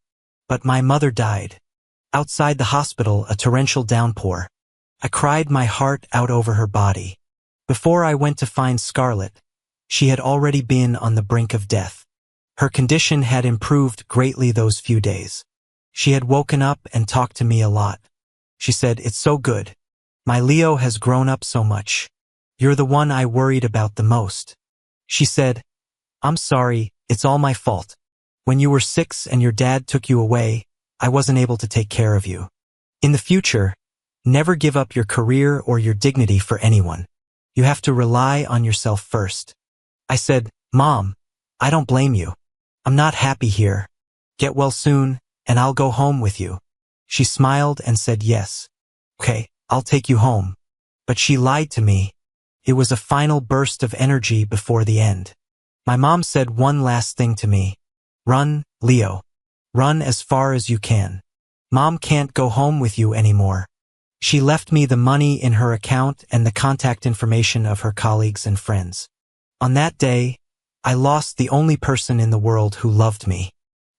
Speaker 1: But my mother died. Outside the hospital, a torrential downpour. I cried my heart out over her body. Before I went to find Scarlett, she had already been on the brink of death. Her condition had improved greatly those few days. She had woken up and talked to me a lot. She said, "It's so good. My Leo has grown up so much. You're the one I worried about the most." She said, "I'm sorry, it's all my fault. When you were 6 and your dad took you away, I wasn't able to take care of you. In the future, never give up your career or your dignity for anyone. You have to rely on yourself first." I said, "Mom, I don't blame you. I'm not happy here. Get well soon, and I'll go home with you." She smiled and said yes. "Okay, I'll take you home." But she lied to me. It was a final burst of energy before the end. My mom said one last thing to me. "Run, Leo. Run as far as you can. Mom can't go home with you anymore." She left me the money in her account and the contact information of her colleagues and friends. On that day, I lost the only person in the world who loved me.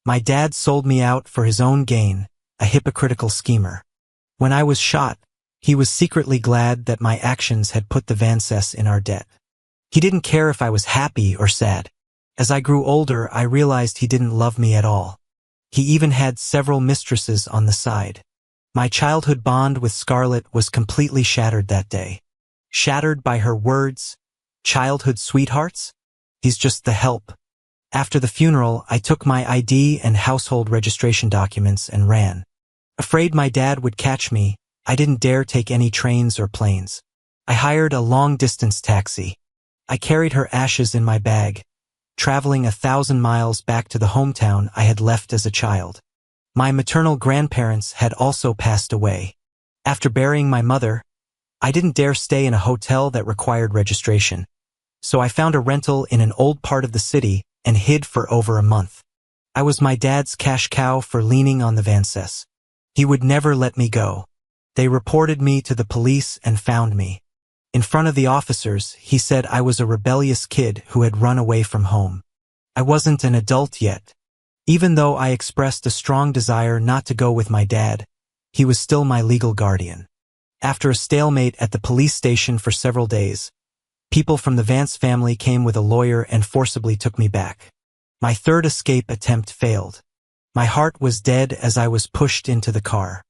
Speaker 1: My dad sold me out for his own gain, a hypocritical schemer. When I was shot, he was secretly glad that my actions had put the Vances in our debt. He didn't care if I was happy or sad. As I grew older, I realized he didn't love me at all. He even had several mistresses on the side. My childhood bond with Scarlett was completely shattered that day. Shattered by her words, "Childhood sweethearts? He's just the help." After the funeral, I took my ID and household registration documents and ran. Afraid my dad would catch me, I didn't dare take any trains or planes. I hired a long-distance taxi. I carried her ashes in my bag, traveling 1,000 miles back to the hometown I had left as a child. My maternal grandparents had also passed away. After burying my mother, I didn't dare stay in a hotel that required registration, so I found a rental in an old part of the city and hid for over a month. I was my dad's cash cow for leaning on the Vances. He would never let me go. They reported me to the police and found me. In front of the officers, he said I was a rebellious kid who had run away from home. I wasn't an adult yet. Even though I expressed a strong desire not to go with my dad, he was still my legal guardian. After a stalemate at the police station for several days, people from the Vance family came with a lawyer and forcibly took me back. My third escape attempt failed. My heart was dead as I was pushed into the car.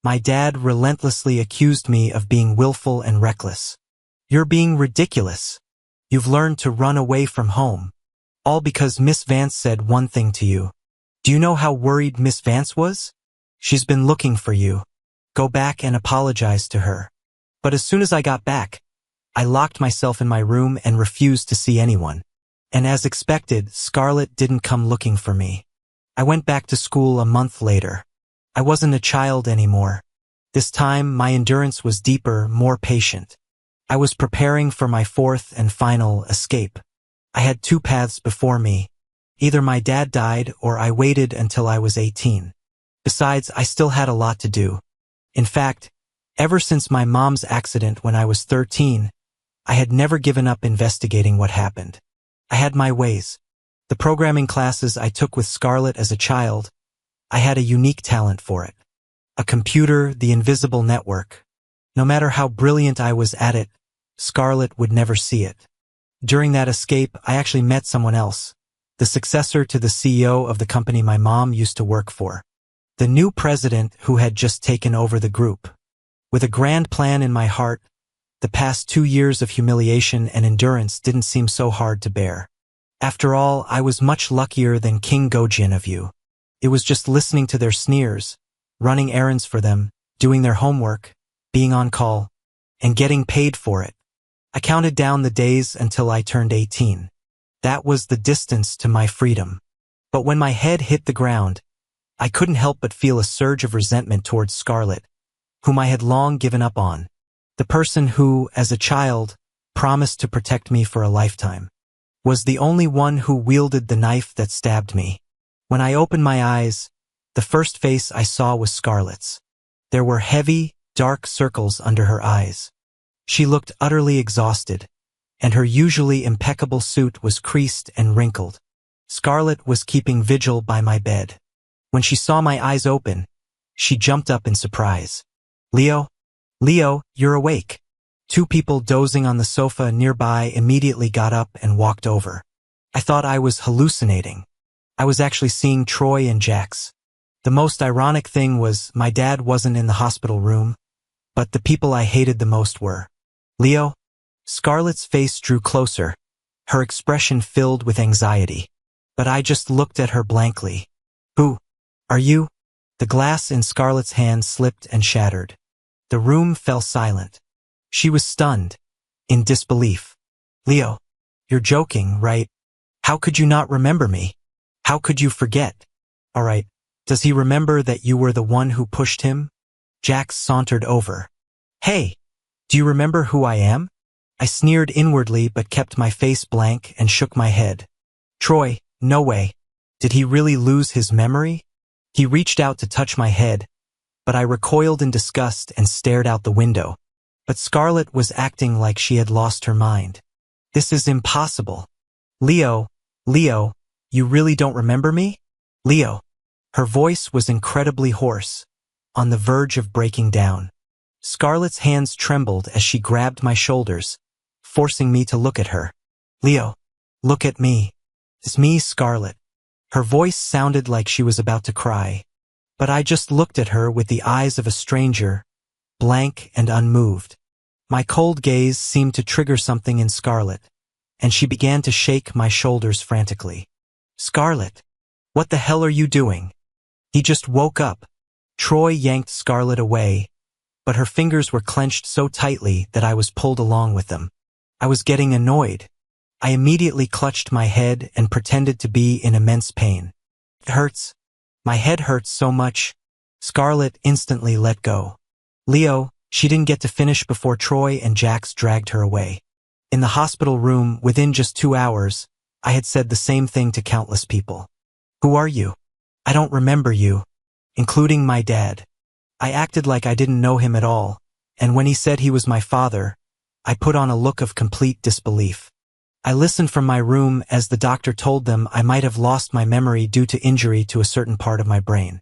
Speaker 1: My dad relentlessly accused me of being willful and reckless. "You're being ridiculous. You've learned to run away from home. All because Miss Vance said one thing to you. Do you know how worried Miss Vance was? She's been looking for you. Go back and apologize to her." But as soon as I got back, I locked myself in my room and refused to see anyone. And as expected, Scarlett didn't come looking for me. I went back to school a month later. I wasn't a child anymore. This time, my endurance was deeper, more patient. I was preparing for my fourth and final escape. I had two paths before me. Either my dad died or I waited until I was 18. Besides, I still had a lot to do. In fact, ever since my mom's accident when I was 13, I had never given up investigating what happened. I had my ways. The programming classes I took with Scarlett as a child, I had a unique talent for it. A computer, the invisible network. No matter how brilliant I was at it, Scarlett would never see it. During that escape, I actually met someone else, the successor to the CEO of the company my mom used to work for. The new president who had just taken over the group. With a grand plan in my heart, the past 2 years of humiliation and endurance didn't seem so hard to bear. After all, I was much luckier than King Gojin of you. It was just listening to their sneers, running errands for them, doing their homework, being on call, and getting paid for it. I counted down the days until I turned 18. That was the distance to my freedom. But when my head hit the ground, I couldn't help but feel a surge of resentment towards Scarlett, whom I had long given up on. The person who, as a child, promised to protect me for a lifetime, was the only one who wielded the knife that stabbed me. When I opened my eyes, the first face I saw was Scarlett's. There were heavy, dark circles under her eyes. She looked utterly exhausted, and her usually impeccable suit was creased and wrinkled. Scarlett was keeping vigil by my bed. When she saw my eyes open, she jumped up in surprise. "Leo? Leo, you're awake." Two people dozing on the sofa nearby immediately got up and walked over. I thought I was hallucinating. I was actually seeing Troy and Jax. The most ironic thing was my dad wasn't in the hospital room, but the people I hated the most were. "Leo?" Scarlett's face drew closer, her expression filled with anxiety. But I just looked at her blankly. "Who are you?" The glass in Scarlett's hand slipped and shattered. The room fell silent. She was stunned, in disbelief. "Leo, you're joking, right? How could you not remember me? How could you forget? All right, does he remember that you were the one who pushed him?" Jax sauntered over. "Hey, do you remember who I am?" I sneered inwardly but kept my face blank and shook my head. "Troy, no way. Did he really lose his memory?" He reached out to touch my head, but I recoiled in disgust and stared out the window. But Scarlett was acting like she had lost her mind. "This is impossible. Leo, you really don't remember me? Leo." Her voice was incredibly hoarse, on the verge of breaking down. Scarlett's hands trembled as she grabbed my shoulders, forcing me to look at her. "Leo, look at me. It's me, Scarlett." Her voice sounded like she was about to cry, but I just looked at her with the eyes of a stranger, blank and unmoved. My cold gaze seemed to trigger something in Scarlett, and she began to shake my shoulders frantically. "Scarlett, what the hell are you doing?" He just woke up. Troy yanked Scarlett away, but her fingers were clenched so tightly that I was pulled along with them. I was getting annoyed. I immediately clutched my head and pretended to be in immense pain. "It hurts. My head hurts so much." Scarlett instantly let go. "Leo," she didn't get to finish before Troy and Jax dragged her away. In the hospital room, within just 2 hours, I had said the same thing to countless people. "Who are you? I don't remember you," including my dad. I acted like I didn't know him at all, and when he said he was my father, I put on a look of complete disbelief. I listened from my room as the doctor told them I might have lost my memory due to injury to a certain part of my brain.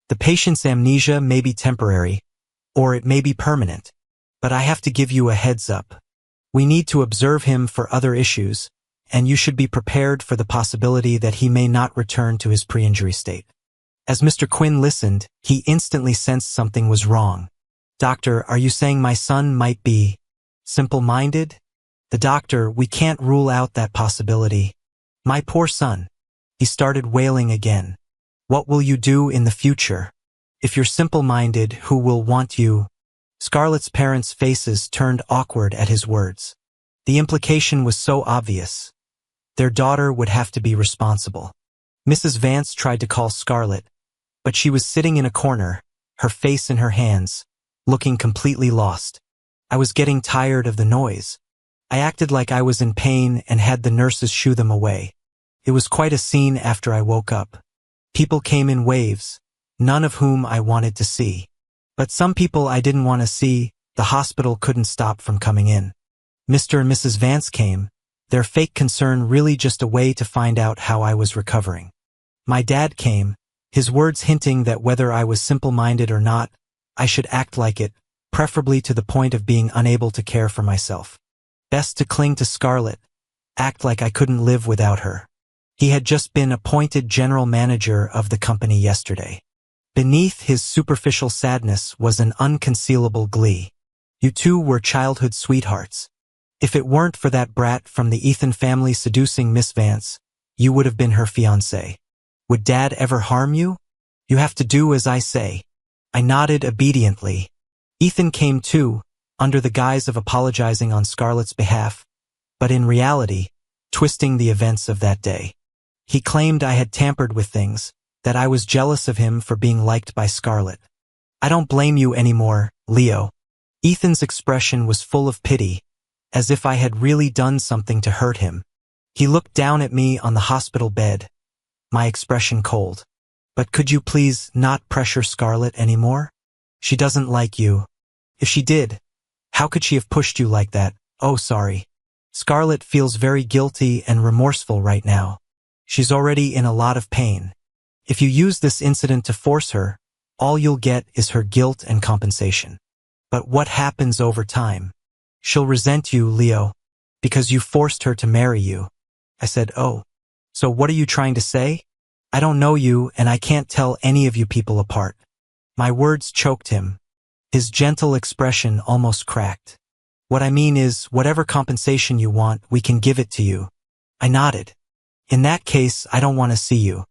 Speaker 1: The patient's amnesia may be temporary, or it may be permanent. But I have to give you a heads up. We need to observe him for other issues, and you should be prepared for the possibility that he may not return to his pre-injury state. As Mr. Quinn listened, he instantly sensed something was wrong. Doctor, are you saying my son might be simple-minded? The doctor, we can't rule out that possibility. My poor son. He started wailing again. What will you do in the future? If you're simple-minded, who will want you? Scarlett's parents' faces turned awkward at his words. The implication was so obvious. Their daughter would have to be responsible. Mrs. Vance tried to call Scarlett, but she was sitting in a corner, her face in her hands, looking completely lost. I was getting tired of the noise. I acted like I was in pain and had the nurses shoo them away. It was quite a scene after I woke up. People came in waves, none of whom I wanted to see. But some people I didn't want to see, the hospital couldn't stop from coming in. Mr. and Mrs. Vance came, their fake concern really just a way to find out how I was recovering. My dad came, his words hinting that whether I was simple-minded or not, I should act like it, preferably to the point of being unable to care for myself. Best to cling to Scarlett, act like I couldn't live without her. He had just been appointed general manager of the company yesterday. Beneath his superficial sadness was an unconcealable glee. You two were childhood sweethearts. If it weren't for that brat from the Ethan family seducing Miss Vance, you would have been her fiancé. Would Dad ever harm you? You have to do as I say. I nodded obediently. Ethan came too, under the guise of apologizing on Scarlett's behalf, but in reality, twisting the events of that day. He claimed I had tampered with things, that I was jealous of him for being liked by Scarlett. I don't blame you anymore, Leo. Ethan's expression was full of pity, as if I had really done something to hurt him. He looked down at me on the hospital bed, my expression cold. But could you please not pressure Scarlett anymore? She doesn't like you. If she did, how could she have pushed you like that? Oh, sorry. Scarlett feels very guilty and remorseful right now. She's already in a lot of pain. If you use this incident to force her, all you'll get is her guilt and compensation. But what happens over time? She'll resent you, Leo, because you forced her to marry you. I said, oh. So what are you trying to say? I don't know you and I can't tell any of you people apart. My words choked him. His gentle expression almost cracked. What I mean is, whatever compensation you want, we can give it to you. I nodded. In that case, I don't want to see you.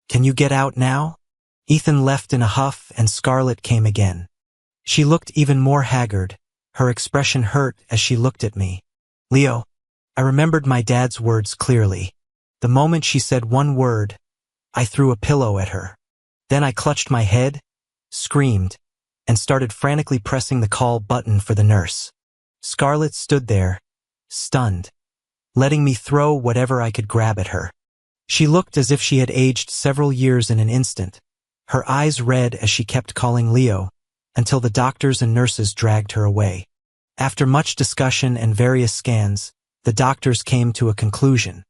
Speaker 1: Can you get out now? Ethan left in a huff and Scarlett came again. She looked even more haggard. Her expression hurt as she looked at me. Leo. I remembered my dad's words clearly. The moment she said one word, I threw a pillow at her. Then I clutched my head, screamed, and started frantically pressing the call button for the nurse. Scarlett stood there, stunned, letting me throw whatever I could grab at her. She looked as if she had aged several years in an instant, her eyes red as she kept calling Leo, until the doctors and nurses dragged her away. After much discussion and various scans, the doctors came to a conclusion.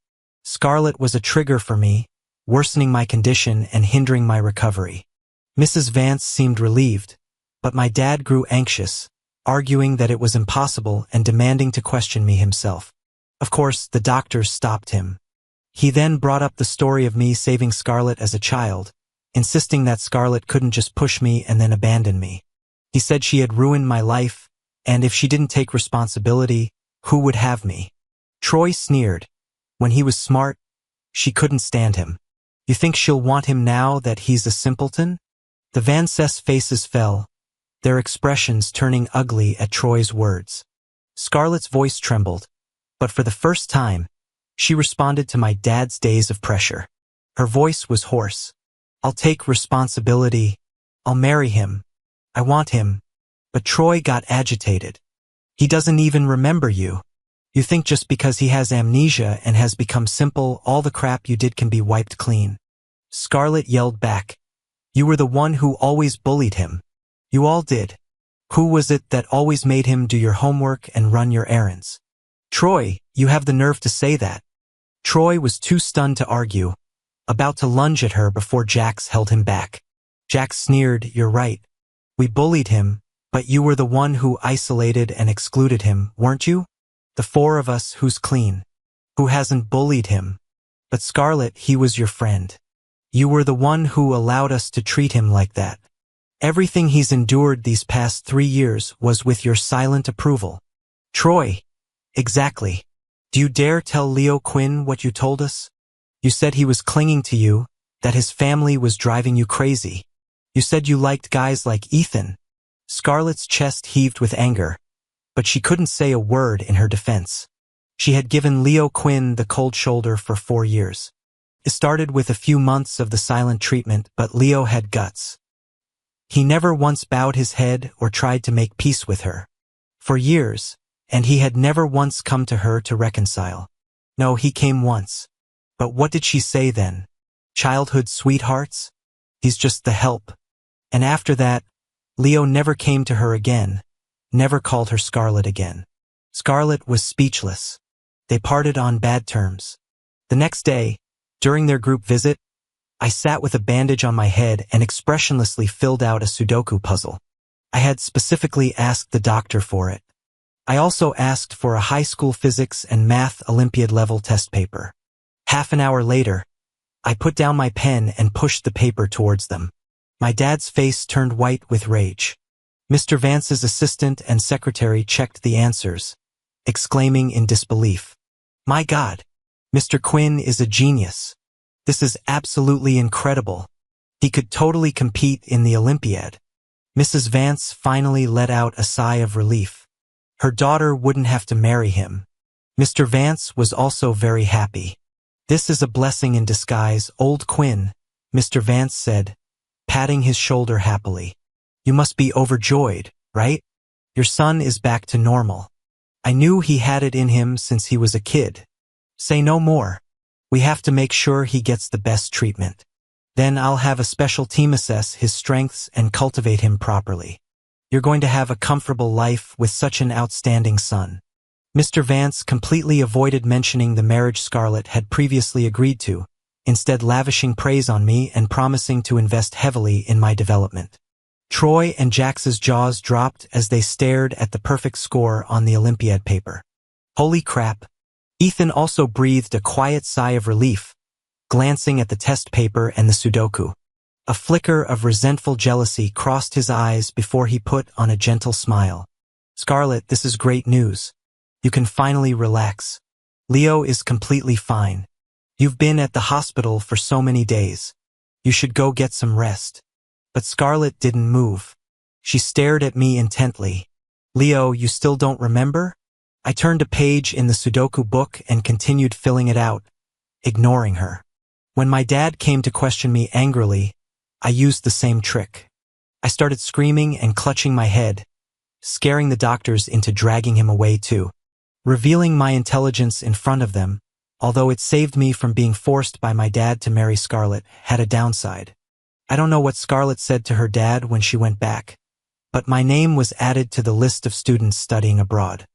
Speaker 1: Scarlett was a trigger for me, worsening my condition and hindering my recovery. Mrs. Vance seemed relieved, but my dad grew anxious, arguing that it was impossible and demanding to question me himself. Of course, the doctors stopped him. He then brought up the story of me saving Scarlett as a child, insisting that Scarlett couldn't just push me and then abandon me. He said she had ruined my life, and if she didn't take responsibility, who would have me? Troy sneered. When he was smart, she couldn't stand him. You think she'll want him now that he's a simpleton? The Vances faces fell, their expressions turning ugly at Troy's words. Scarlett's voice trembled, but for the first time, she responded to my dad's days of pressure. Her voice was hoarse. I'll take responsibility. I'll marry him. I want him. But Troy got agitated. He doesn't even remember you. You think just because he has amnesia and has become simple, all the crap you did can be wiped clean. Scarlett yelled back. You were the one who always bullied him. You all did. Who was it that always made him do your homework and run your errands? Troy, you have the nerve to say that. Troy was too stunned to argue, about to lunge at her before Jax held him back. Jax sneered, "You're right. We bullied him, but you were the one who isolated and excluded him, weren't you? The four of us who's clean. Who hasn't bullied him? But Scarlett, he was your friend. You were the one who allowed us to treat him like that. Everything he's endured these past 3 years was with your silent approval." Troy. Exactly. Do you dare tell Leo Quinn what you told us? You said he was clinging to you, that his family was driving you crazy. You said you liked guys like Ethan. Scarlett's chest heaved with anger, but she couldn't say a word in her defense. She had given Leo Quinn the cold shoulder for 4 years. It started with a few months of the silent treatment, but Leo had guts. He never once bowed his head or tried to make peace with her. For years, and he had never once come to her to reconcile. No, he came once. But what did she say then? Childhood sweethearts? He's just the help. And after that, Leo never came to her again, never called her Scarlett again. Scarlett was speechless. They parted on bad terms. The next day, during their group visit, I sat with a bandage on my head and expressionlessly filled out a Sudoku puzzle. I had specifically asked the doctor for it. I also asked for a high school physics and math Olympiad level test paper. Half an hour later, I put down my pen and pushed the paper towards them. My dad's face turned white with rage. Mr. Vance's assistant and secretary checked the answers, exclaiming in disbelief, "My God, Mr. Quinn is a genius. This is absolutely incredible. He could totally compete in the Olympiad." Mrs. Vance finally let out a sigh of relief. Her daughter wouldn't have to marry him. Mr. Vance was also very happy. "This is a blessing in disguise, old Quinn," Mr. Vance said, patting his shoulder happily. "You must be overjoyed, right? Your son is back to normal. I knew he had it in him since he was a kid. Say no more. We have to make sure he gets the best treatment. Then I'll have a special team assess his strengths and cultivate him properly. You're going to have a comfortable life with such an outstanding son." Mr. Vance completely avoided mentioning the marriage Scarlett had previously agreed to, instead lavishing praise on me and promising to invest heavily in my development. Troy and Jax's jaws dropped as they stared at the perfect score on the Olympiad paper. Holy crap! Ethan also breathed a quiet sigh of relief, glancing at the test paper and the Sudoku. A flicker of resentful jealousy crossed his eyes before he put on a gentle smile. "Scarlett, this is great news. You can finally relax. Leo is completely fine. You've been at the hospital for so many days. You should go get some rest." But Scarlett didn't move. She stared at me intently. "Leo, you still don't remember?" I turned a page in the Sudoku book and continued filling it out, ignoring her. When my dad came to question me angrily, I used the same trick. I started screaming and clutching my head, scaring the doctors into dragging him away too. Revealing my intelligence in front of them, although it saved me from being forced by my dad to marry Scarlett, had a downside. I don't know what Scarlett said to her dad when she went back, but my name was added to the list of students studying abroad.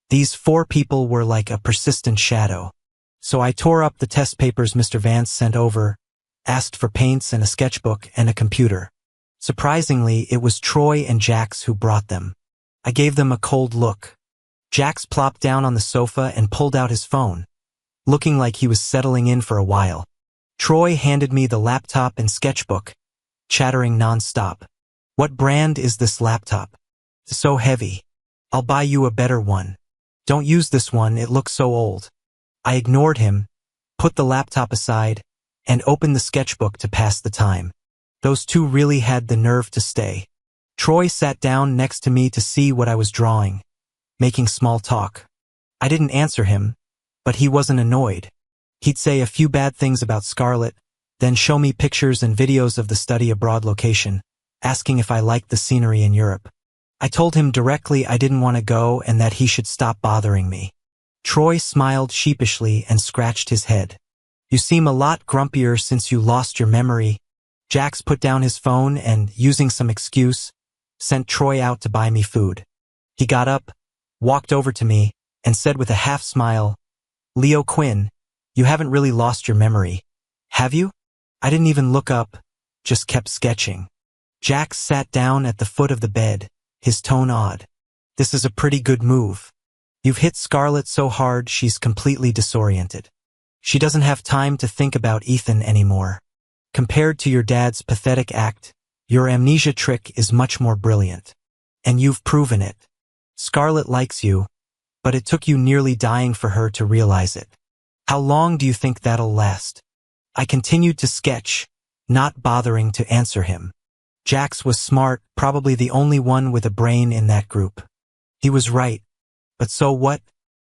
Speaker 1: These 4 people were like a persistent shadow. So I tore up the test papers Mr. Vance sent over, asked for paints and a sketchbook and a computer. Surprisingly, it was Troy and Jax who brought them. I gave them a cold look. Jax plopped down on the sofa and pulled out his phone, looking like he was settling in for a while. Troy handed me the laptop and sketchbook, chattering nonstop. "What brand is this laptop? It's so heavy. I'll buy you a better one. Don't use this one, it looks so old." I ignored him, put the laptop aside, and opened the sketchbook to pass the time. Those two really had the nerve to stay. Troy sat down next to me to see what I was drawing, making small talk. I didn't answer him, but he wasn't annoyed. He'd say a few bad things about Scarlett, then show me pictures and videos of the study abroad location, asking if I liked the scenery in Europe. I told him directly I didn't want to go and that he should stop bothering me. Troy smiled sheepishly and scratched his head. "You seem a lot grumpier since you lost your memory." Jax put down his phone and, using some excuse, sent Troy out to buy me food. He got up, walked over to me, and said with a half-smile, "Leo Quinn, you haven't really lost your memory, have you?" I didn't even look up, just kept sketching. Jax sat down at the foot of the bed, his tone odd. "This is a pretty good move. You've hit Scarlett so hard she's completely disoriented. She doesn't have time to think about Ethan anymore. Compared to your dad's pathetic act, your amnesia trick is much more brilliant. And you've proven it. Scarlett likes you, but it took you nearly dying for her to realize it. How long do you think that'll last?" I continued to sketch, not bothering to answer him. Jax was smart, probably the only one with a brain in that group. He was right. But so what?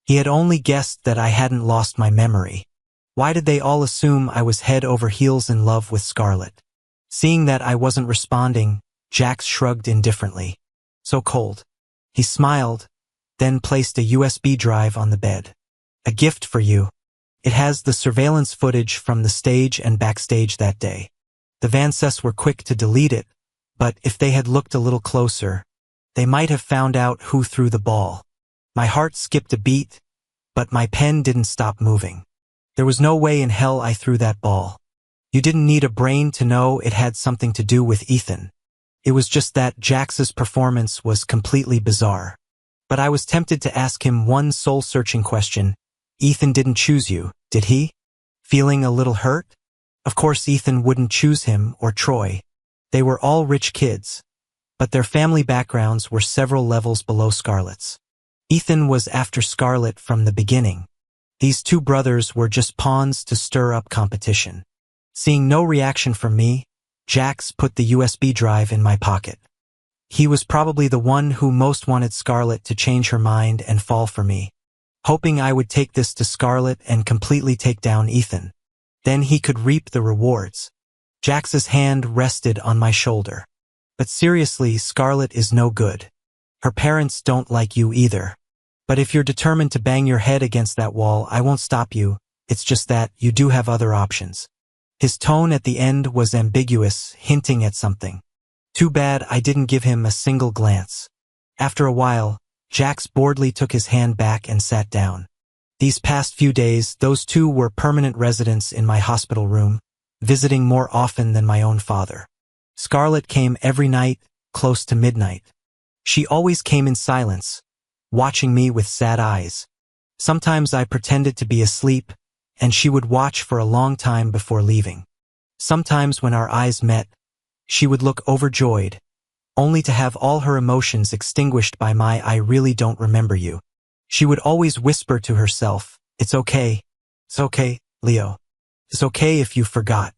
Speaker 1: He had only guessed that I hadn't lost my memory. Why did they all assume I was head over heels in love with Scarlett? Seeing that I wasn't responding, Jax shrugged indifferently. "So cold." He smiled, then placed a USB drive on the bed. "A gift for you. It has the surveillance footage from the stage and backstage that day. The Vances were quick to delete it, but if they had looked a little closer, they might have found out who threw the ball." My heart skipped a beat, but my pen didn't stop moving. There was no way in hell I threw that ball. You didn't need a brain to know it had something to do with Ethan. It was just that Jax's performance was completely bizarre. But I was tempted to ask him one soul-searching question. "Ethan didn't choose you, did he?" Feeling a little hurt? Of course Ethan wouldn't choose him or Troy. They were all rich kids, but their family backgrounds were several levels below Scarlett's. Ethan was after Scarlett from the beginning. These two brothers were just pawns to stir up competition. Seeing no reaction from me, Jax put the USB drive in my pocket. He was probably the one who most wanted Scarlett to change her mind and fall for me, hoping I would take this to Scarlett and completely take down Ethan. Then he could reap the rewards. Jax's hand rested on my shoulder. "But seriously, Scarlett is no good. Her parents don't like you either. But if you're determined to bang your head against that wall, I won't stop you. It's just that you do have other options." His tone at the end was ambiguous, hinting at something. Too bad I didn't give him a single glance. After a while, Jax boredly took his hand back and sat down. These past few days, those two were permanent residents in my hospital room, visiting more often than my own father. Scarlett came every night, close to midnight. She always came in silence, watching me with sad eyes. Sometimes I pretended to be asleep, and she would watch for a long time before leaving. Sometimes when our eyes met, she would look overjoyed, only to have all her emotions extinguished by my "I really don't remember you." She would always whisper to herself, "It's okay. It's okay, Leo. It's okay if you forgot.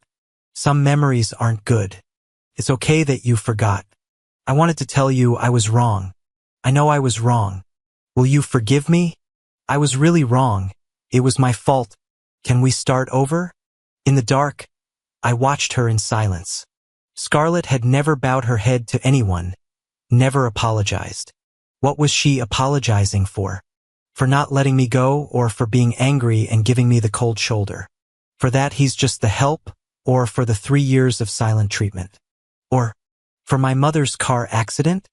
Speaker 1: Some memories aren't good. It's okay that you forgot. I wanted to tell you I was wrong. I know I was wrong. Will you forgive me? I was really wrong. It was my fault. Can we start over?" In the dark, I watched her in silence. Scarlett had never bowed her head to anyone, never apologized. What was she apologizing for? For not letting me go, or for being angry and giving me the cold shoulder? For that he's just the help, or for the 3 years of silent treatment? Or for my mother's car accident?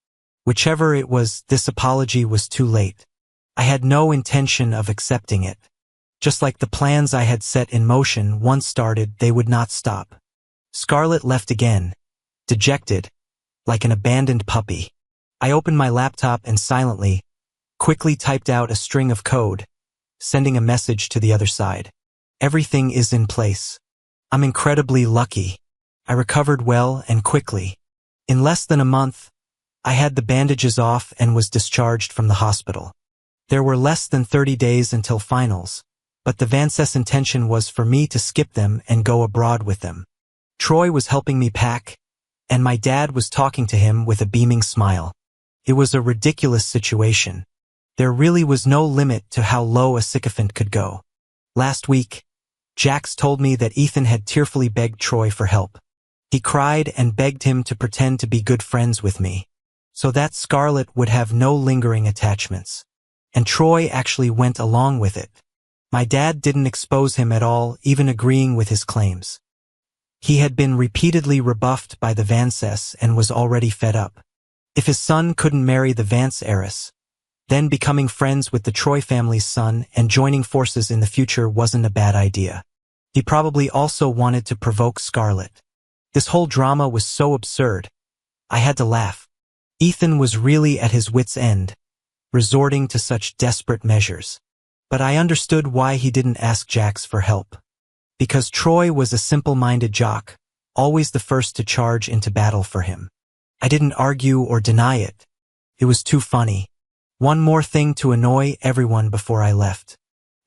Speaker 1: Whichever it was, this apology was too late. I had no intention of accepting it. Just like the plans I had set in motion once started, they would not stop. Scarlett left again, dejected, like an abandoned puppy. I opened my laptop and silently, quickly typed out a string of code, sending a message to the other side. "Everything is in place. I'm incredibly lucky. I recovered well and quickly. In less than a month, I had the bandages off and was discharged from the hospital. There were less than 30 days until finals, but the Vances intention was for me to skip them and go abroad with them. Troy was helping me pack, and my dad was talking to him with a beaming smile. It was a ridiculous situation. There really was no limit to how low a sycophant could go. Last week, Jax told me that Ethan had tearfully begged Troy for help. He cried and begged him to pretend to be good friends with me, so that Scarlett would have no lingering attachments. And Troy actually went along with it. My dad didn't expose him at all, even agreeing with his claims. He had been repeatedly rebuffed by the Vances and was already fed up. If his son couldn't marry the Vance heiress, then becoming friends with the Troy family's son and joining forces in the future wasn't a bad idea. He probably also wanted to provoke Scarlett. This whole drama was so absurd. I had to laugh. Ethan was really at his wit's end, resorting to such desperate measures. But I understood why he didn't ask Jax for help. Because Troy was a simple-minded jock, always the first to charge into battle for him. I didn't argue or deny it. It was too funny. One more thing to annoy everyone before I left.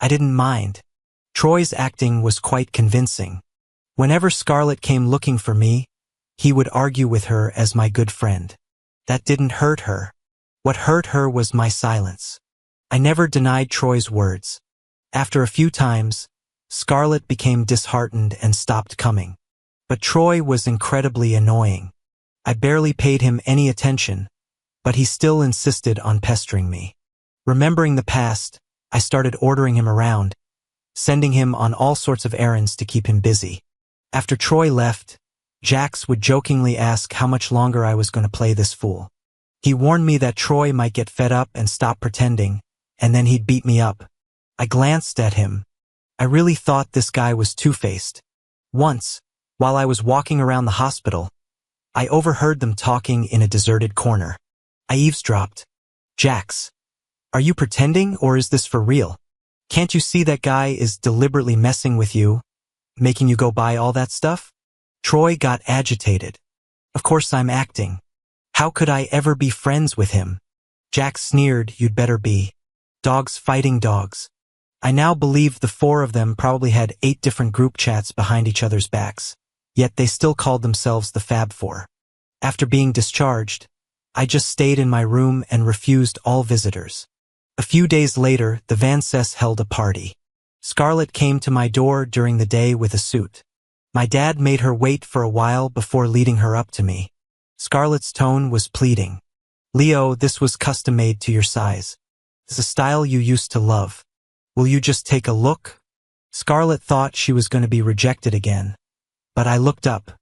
Speaker 1: I didn't mind. Troy's acting was quite convincing. Whenever Scarlett came looking for me, he would argue with her as my good friend. That didn't hurt her. What hurt her was my silence. I never denied Troy's words. After a few times, Scarlett became disheartened and stopped coming. But Troy was incredibly annoying. I barely paid him any attention, but he still insisted on pestering me. Remembering the past, I started ordering him around, sending him on all sorts of errands to keep him busy. After Troy left, Jax would jokingly ask how much longer I was going to play this fool. He warned me that Troy might get fed up and stop pretending, and then he'd beat me up. I glanced at him. I really thought this guy was two-faced. Once, while I was walking around the hospital, I overheard them talking in a deserted corner. I eavesdropped. Jax, are you pretending or is this for real? Can't you see that guy is deliberately messing with you, making you go buy all that stuff? Troy got agitated. Of course I'm acting. How could I ever be friends with him? Jax sneered, you'd better be. Dogs fighting dogs. I now believed the four of them probably had 8 different group chats behind each other's backs, yet they still called themselves the Fab Four. After being discharged, I just stayed in my room and refused all visitors. A few days later, the Vances held a party. Scarlett came to my door during the day with a suit. My dad made her wait for a while before leading her up to me. Scarlett's tone was pleading. Leo, this was custom-made to your size. It's a style you used to love. Will you just take a look? Scarlett thought she was going to be rejected again. But I looked up.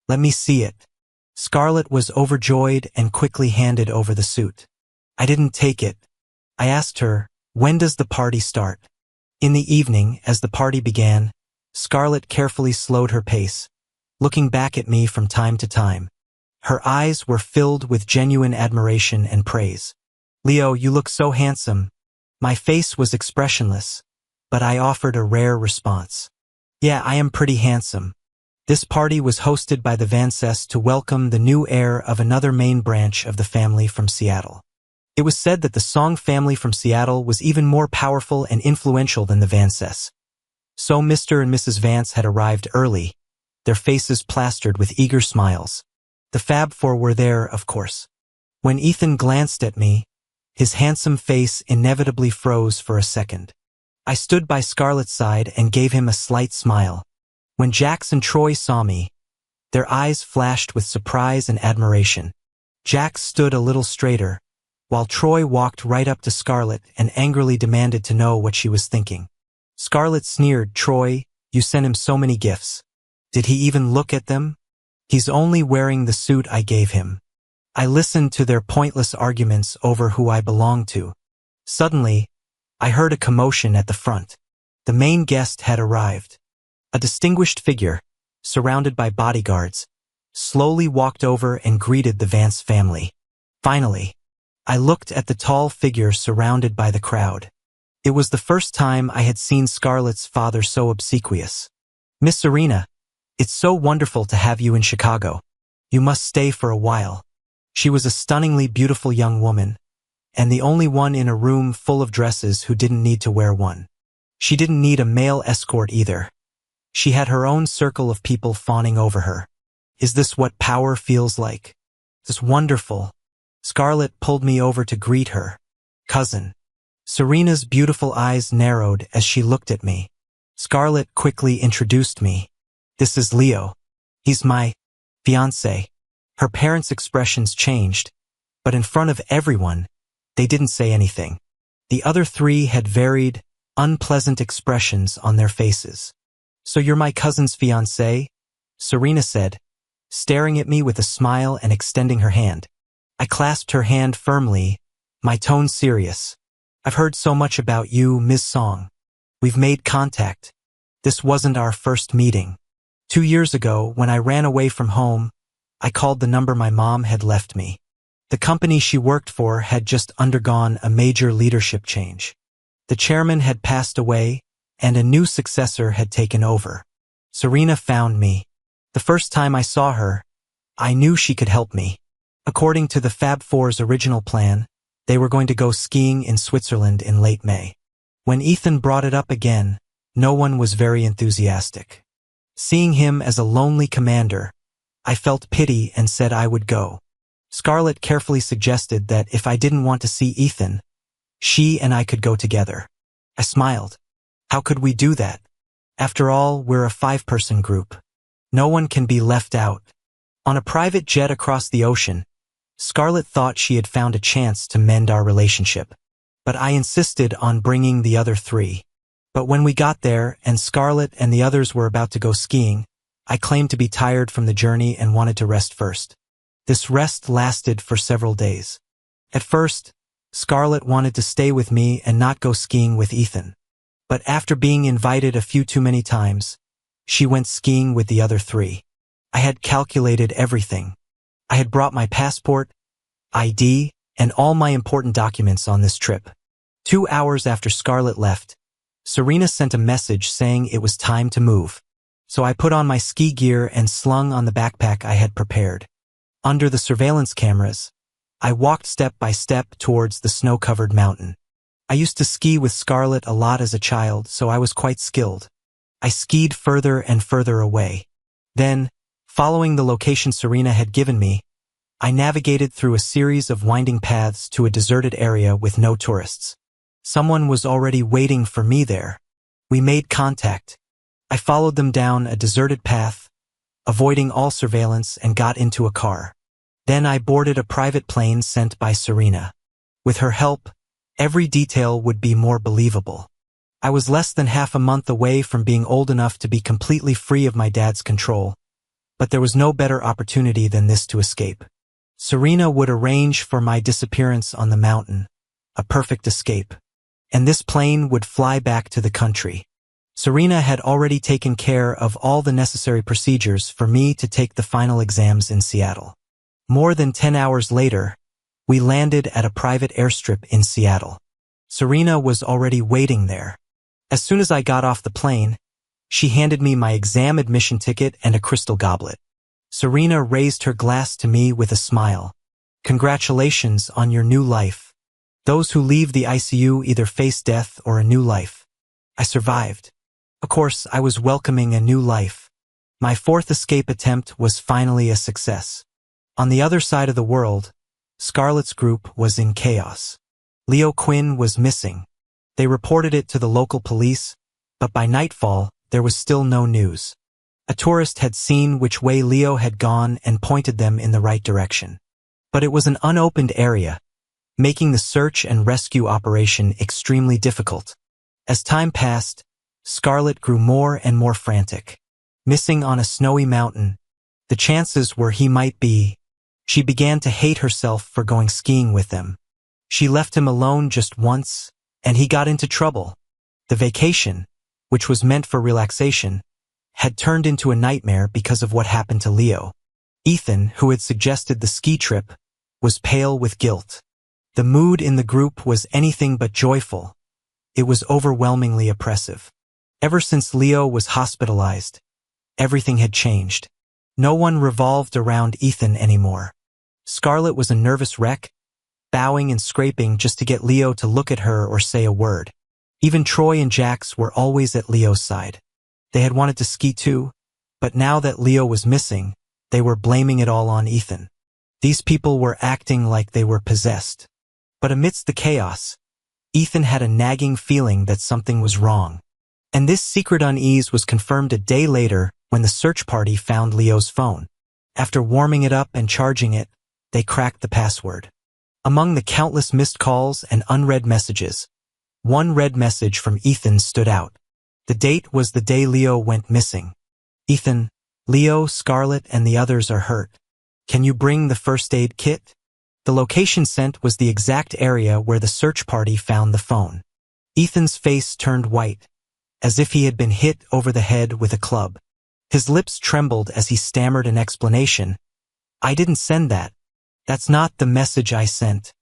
Speaker 1: Let me see it. Scarlett was overjoyed and quickly handed over the suit. I didn't take it. I asked her, when does the party start? In the evening, as the party began, Scarlett carefully slowed her pace, looking back at me from time to time. Her eyes were filled with genuine admiration and praise. Leo, you look so handsome. My face was expressionless, but I offered a rare response. Yeah, I am pretty handsome. This party was hosted by the Vances to welcome the new heir of another main branch of the family from Seattle. It was said that the Song family from Seattle was even more powerful and influential than the Vances. So Mr. and Mrs. Vance had arrived early, their faces plastered with eager smiles. The Fab Four were there, of course. When Ethan glanced at me, his handsome face inevitably froze for a second. I stood by Scarlett's side and gave him a slight smile. When Jax and Troy saw me, their eyes flashed with surprise and admiration. Jax stood a little straighter, while Troy walked right up to Scarlett and angrily demanded to know what she was thinking. Scarlett sneered, Troy, you sent him so many gifts. Did he even look at them? He's only wearing the suit I gave him. I listened to their pointless arguments over who I belonged to. Suddenly, I heard a commotion at the front. The main guest had arrived. A distinguished figure, surrounded by bodyguards, slowly walked over and greeted the Vance family. Finally, I looked at the tall figure surrounded by the crowd. It was the first time I had seen Scarlett's father so obsequious. Miss Serena, it's so wonderful to have you in Chicago. You must stay for a while. She was a stunningly beautiful young woman, and the only one in a room full of dresses who didn't need to wear one. She didn't need a male escort either. She had her own circle of people fawning over her. Is this what power feels like? It's wonderful. Scarlett pulled me over to greet her. Cousin. Serena's beautiful eyes narrowed as she looked at me. Scarlett quickly introduced me. This is Leo. He's my fiancé. Her parents' expressions changed, but in front of everyone, they didn't say anything. The other three had varied, unpleasant expressions on their faces. So you're my cousin's fiancé? Serena said, staring at me with a smile and extending her hand. I clasped her hand firmly, my tone serious. I've heard so much about you, Ms. Song. We've made contact. This wasn't our first meeting. 2 years ago, when I ran away from home, I called the number my mom had left me. The company she worked for had just undergone a major leadership change. The chairman had passed away, and a new successor had taken over. Serena found me. The first time I saw her, I knew she could help me. According to the Fab Four's original plan, they were going to go skiing in Switzerland in late May. When Ethan brought it up again, no one was very enthusiastic. Seeing him as a lonely commander, I felt pity and said I would go. Scarlett carefully suggested that if I didn't want to see Ethan, she and I could go together. I smiled. How could we do that? After all, we're a 5-person group. No one can be left out. On a private jet across the ocean, Scarlett thought she had found a chance to mend our relationship. But I insisted on bringing the other 3. But when we got there and Scarlett and the others were about to go skiing, I claimed to be tired from the journey and wanted to rest first. This rest lasted for several days. At first, Scarlett wanted to stay with me and not go skiing with Ethan. But after being invited a few too many times, she went skiing with the other 3. I had calculated everything. I had brought my passport, ID, and all my important documents on this trip. 2 hours after Scarlett left, Serena sent a message saying it was time to move. So I put on my ski gear and slung on the backpack I had prepared. Under the surveillance cameras, I walked step by step towards the snow-covered mountain. I used to ski with Scarlett a lot as a child, so I was quite skilled. I skied further and further away. Then, following the location Serena had given me, I navigated through a series of winding paths to a deserted area with no tourists. Someone was already waiting for me there. We made contact. I followed them down a deserted path, avoiding all surveillance, and got into a car. Then I boarded a private plane sent by Serena. With her help, every detail would be more believable. I was less than half a month away from being old enough to be completely free of my dad's control, but there was no better opportunity than this to escape. Serena would arrange for my disappearance on the mountain, a perfect escape, and this plane would fly back to the country. Serena had already taken care of all the necessary procedures for me to take the final exams in Seattle. More than 10 hours later, we landed at a private airstrip in Seattle. Serena was already waiting there. As soon as I got off the plane, she handed me my exam admission ticket and a crystal goblet. Serena raised her glass to me with a smile. Congratulations on your new life. Those who leave the ICU either face death or a new life. I survived. Of course, I was welcoming a new life. My 4th escape attempt was finally a success. On the other side of the world, Scarlett's group was in chaos. Leo Quinn was missing. They reported it to the local police, but by nightfall, there was still no news. A tourist had seen which way Leo had gone and pointed them in the right direction. But it was an unopened area, making the search and rescue operation extremely difficult. As time passed, Scarlett grew more and more frantic. Missing on a snowy mountain, the chances were he might be. She began to hate herself for going skiing with them. She left him alone just once, and he got into trouble. The vacation, which was meant for relaxation, had turned into a nightmare because of what happened to Leo. Ethan, who had suggested the ski trip, was pale with guilt. The mood in the group was anything but joyful. It was overwhelmingly oppressive. Ever since Leo was hospitalized, everything had changed. No one revolved around Ethan anymore. Scarlett was a nervous wreck, bowing and scraping just to get Leo to look at her or say a word. Even Troy and Jax were always at Leo's side. They had wanted to ski too, but now that Leo was missing, they were blaming it all on Ethan. These people were acting like they were possessed. But amidst the chaos, Ethan had a nagging feeling that something was wrong. And this secret unease was confirmed a day later when the search party found Leo's phone. After warming it up and charging it, they cracked the password. Among the countless missed calls and unread messages, one read message from Ethan stood out. The date was the day Leo went missing. Ethan, Leo, Scarlett, and the others are hurt. Can you bring the first aid kit? The location sent was the exact area where the search party found the phone. Ethan's face turned white, as if he had been hit over the head with a club. His lips trembled as he stammered an explanation. "I didn't send that. That's not the message I sent."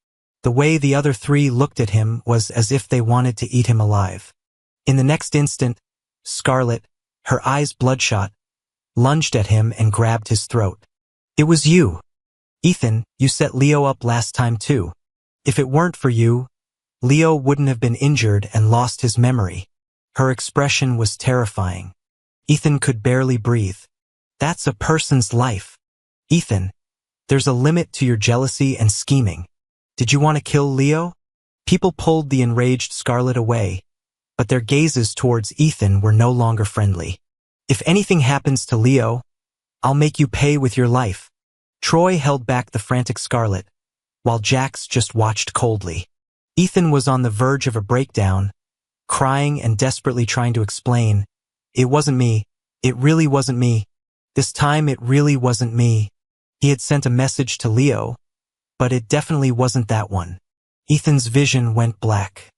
Speaker 1: The way the other three looked at him was as if they wanted to eat him alive. In the next instant, Scarlett, her eyes bloodshot, lunged at him and grabbed his throat. "It was you. Ethan, you set Leo up last time too. If it weren't for you, Leo wouldn't have been injured and lost his memory." Her expression was terrifying. Ethan could barely breathe. "That's a person's life. Ethan, there's a limit to your jealousy and scheming. Did you want to kill Leo?" People pulled the enraged Scarlett away, but their gazes towards Ethan were no longer friendly. "If anything happens to Leo, I'll make you pay with your life." Troy held back the frantic Scarlett, while Jax just watched coldly. Ethan was on the verge of a breakdown, crying and desperately trying to explain. "It wasn't me. It really wasn't me. This time it really wasn't me." He had sent a message to Leo, but it definitely wasn't that one. Ethan's vision went black.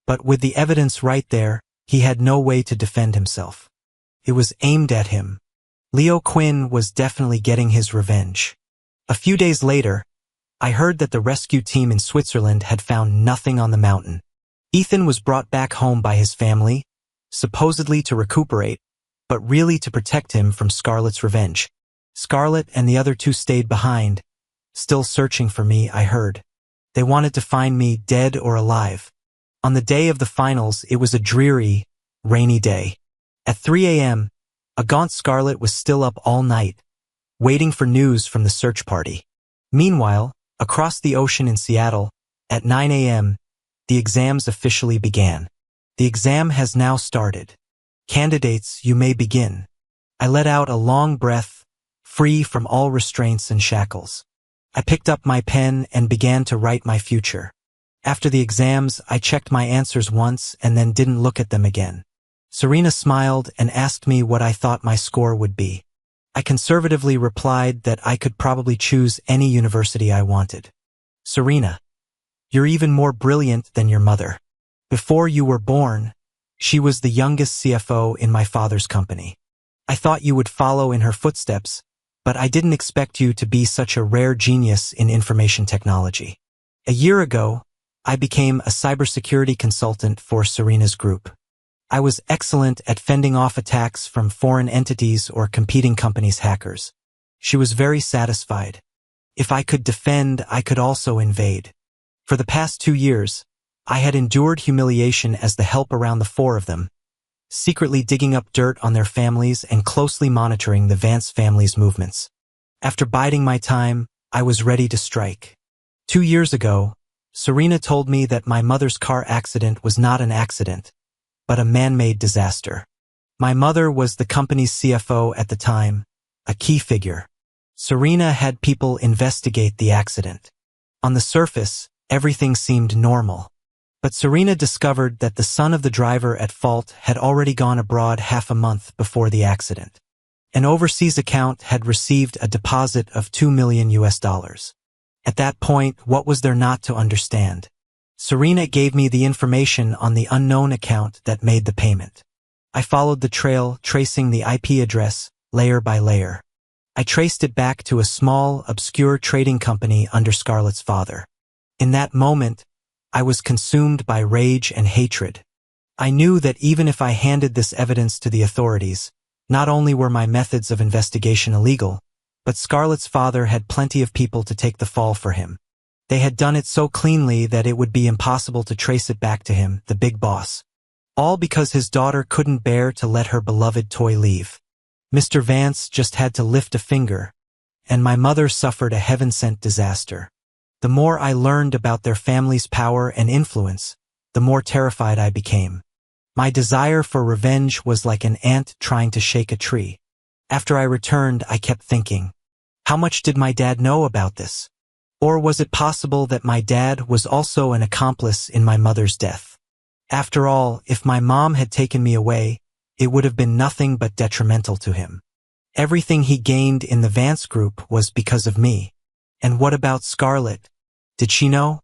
Speaker 1: But with the evidence right there, he had no way to defend himself. It was aimed at him. Leo Quinn was definitely getting his revenge. A few days later, I heard that the rescue team in Switzerland had found nothing on the mountain. Ethan was brought back home by his family, supposedly to recuperate, but really to protect him from Scarlett's revenge. Scarlett and the other two stayed behind, still searching for me, I heard. They wanted to find me dead or alive. On the day of the finals, it was a dreary, rainy day. At 3 a.m., a gaunt Scarlett was still up all night, waiting for news from the search party. Meanwhile, across the ocean in Seattle, at 9 a.m., the exams officially began. "The exam has now started. Candidates, you may begin." I let out a long breath, free from all restraints and shackles. I picked up my pen and began to write my future. After the exams, I checked my answers once and then didn't look at them again. Serena smiled and asked me what I thought my score would be. I conservatively replied that I could probably choose any university I wanted. "Serena, you're even more brilliant than your mother. Before you were born, she was the youngest CFO in my father's company. I thought you would follow in her footsteps, but I didn't expect you to be such a rare genius in information technology." A year ago, I became a cybersecurity consultant for Serena's group. I was excellent at fending off attacks from foreign entities or competing companies' hackers. She was very satisfied. If I could defend, I could also invade. For the past 2 years, I had endured humiliation as the help around the four of them, secretly digging up dirt on their families and closely monitoring the Vance family's movements. After biding my time, I was ready to strike. 2 years ago, Serena told me that my mother's car accident was not an accident, but a man-made disaster. My mother was the company's CFO at the time, a key figure. Serena had people investigate the accident. On the surface, everything seemed normal. But Serena discovered that the son of the driver at fault had already gone abroad half a month before the accident. An overseas account had received a deposit of $2 million. At that point, what was there not to understand? Serena gave me the information on the unknown account that made the payment. I followed the trail, tracing the IP address, layer by layer. I traced it back to a small, obscure trading company under Scarlett's father. In that moment, I was consumed by rage and hatred. I knew that even if I handed this evidence to the authorities, not only were my methods of investigation illegal, but Scarlett's father had plenty of people to take the fall for him. They had done it so cleanly that it would be impossible to trace it back to him, the big boss. All because his daughter couldn't bear to let her beloved toy leave. Mr. Vance just had to lift a finger, and my mother suffered a heaven-sent disaster. The more I learned about their family's power and influence, the more terrified I became. My desire for revenge was like an ant trying to shake a tree. After I returned, I kept thinking, how much did my dad know about this? Or was it possible that my dad was also an accomplice in my mother's death? After all, if my mom had taken me away, it would have been nothing but detrimental to him. Everything he gained in the Vance group was because of me. And what about Scarlett? Did she know?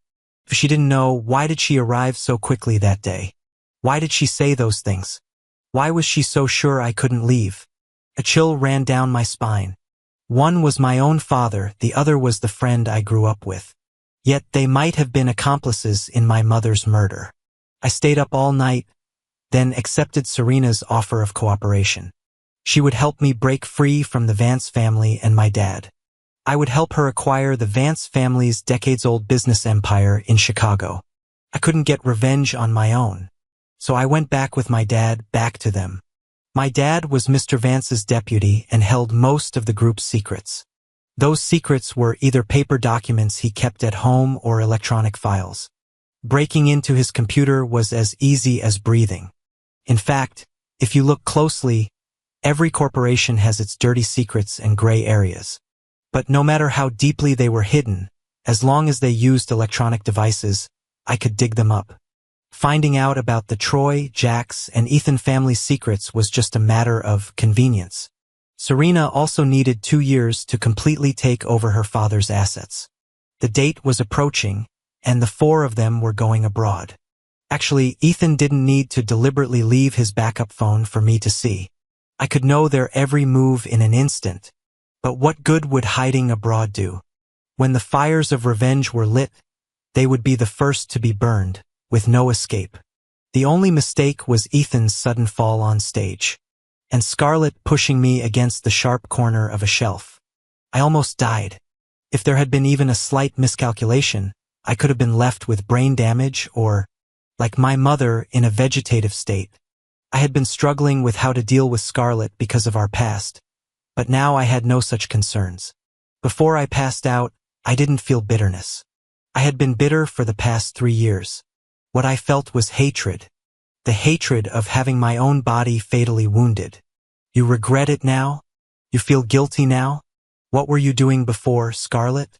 Speaker 1: If she didn't know, why did she arrive so quickly that day? Why did she say those things? Why was she so sure I couldn't leave? A chill ran down my spine. One was my own father, the other was the friend I grew up with. Yet they might have been accomplices in my mother's murder. I stayed up all night, then accepted Serena's offer of cooperation. She would help me break free from the Vance family and my dad. I would help her acquire the Vance family's decades-old business empire in Chicago. I couldn't get revenge on my own. So I went back with my dad, back to them. My dad was Mr. Vance's deputy and held most of the group's secrets. Those secrets were either paper documents he kept at home or electronic files. Breaking into his computer was as easy as breathing. In fact, if you look closely, every corporation has its dirty secrets and gray areas. But no matter how deeply they were hidden, as long as they used electronic devices, I could dig them up. Finding out about the Troy, Jax, and Ethan family secrets was just a matter of convenience. Serena also needed 2 years to completely take over her father's assets. The date was approaching, and the 4 of them were going abroad. Actually, Ethan didn't need to deliberately leave his backup phone for me to see. I could know their every move in an instant. But what good would hiding abroad do? When the fires of revenge were lit, they would be the first to be burned, with no escape. The only mistake was Ethan's sudden fall on stage, and Scarlett pushing me against the sharp corner of a shelf. I almost died. If there had been even a slight miscalculation, I could have been left with brain damage or, like my mother, in a vegetative state. I had been struggling with how to deal with Scarlett because of our past, but now I had no such concerns. Before I passed out, I didn't feel bitterness. I had been bitter for the past 3 years. What I felt was hatred. The hatred of having my own body fatally wounded. You regret it now? You feel guilty now? What were you doing before, Scarlett?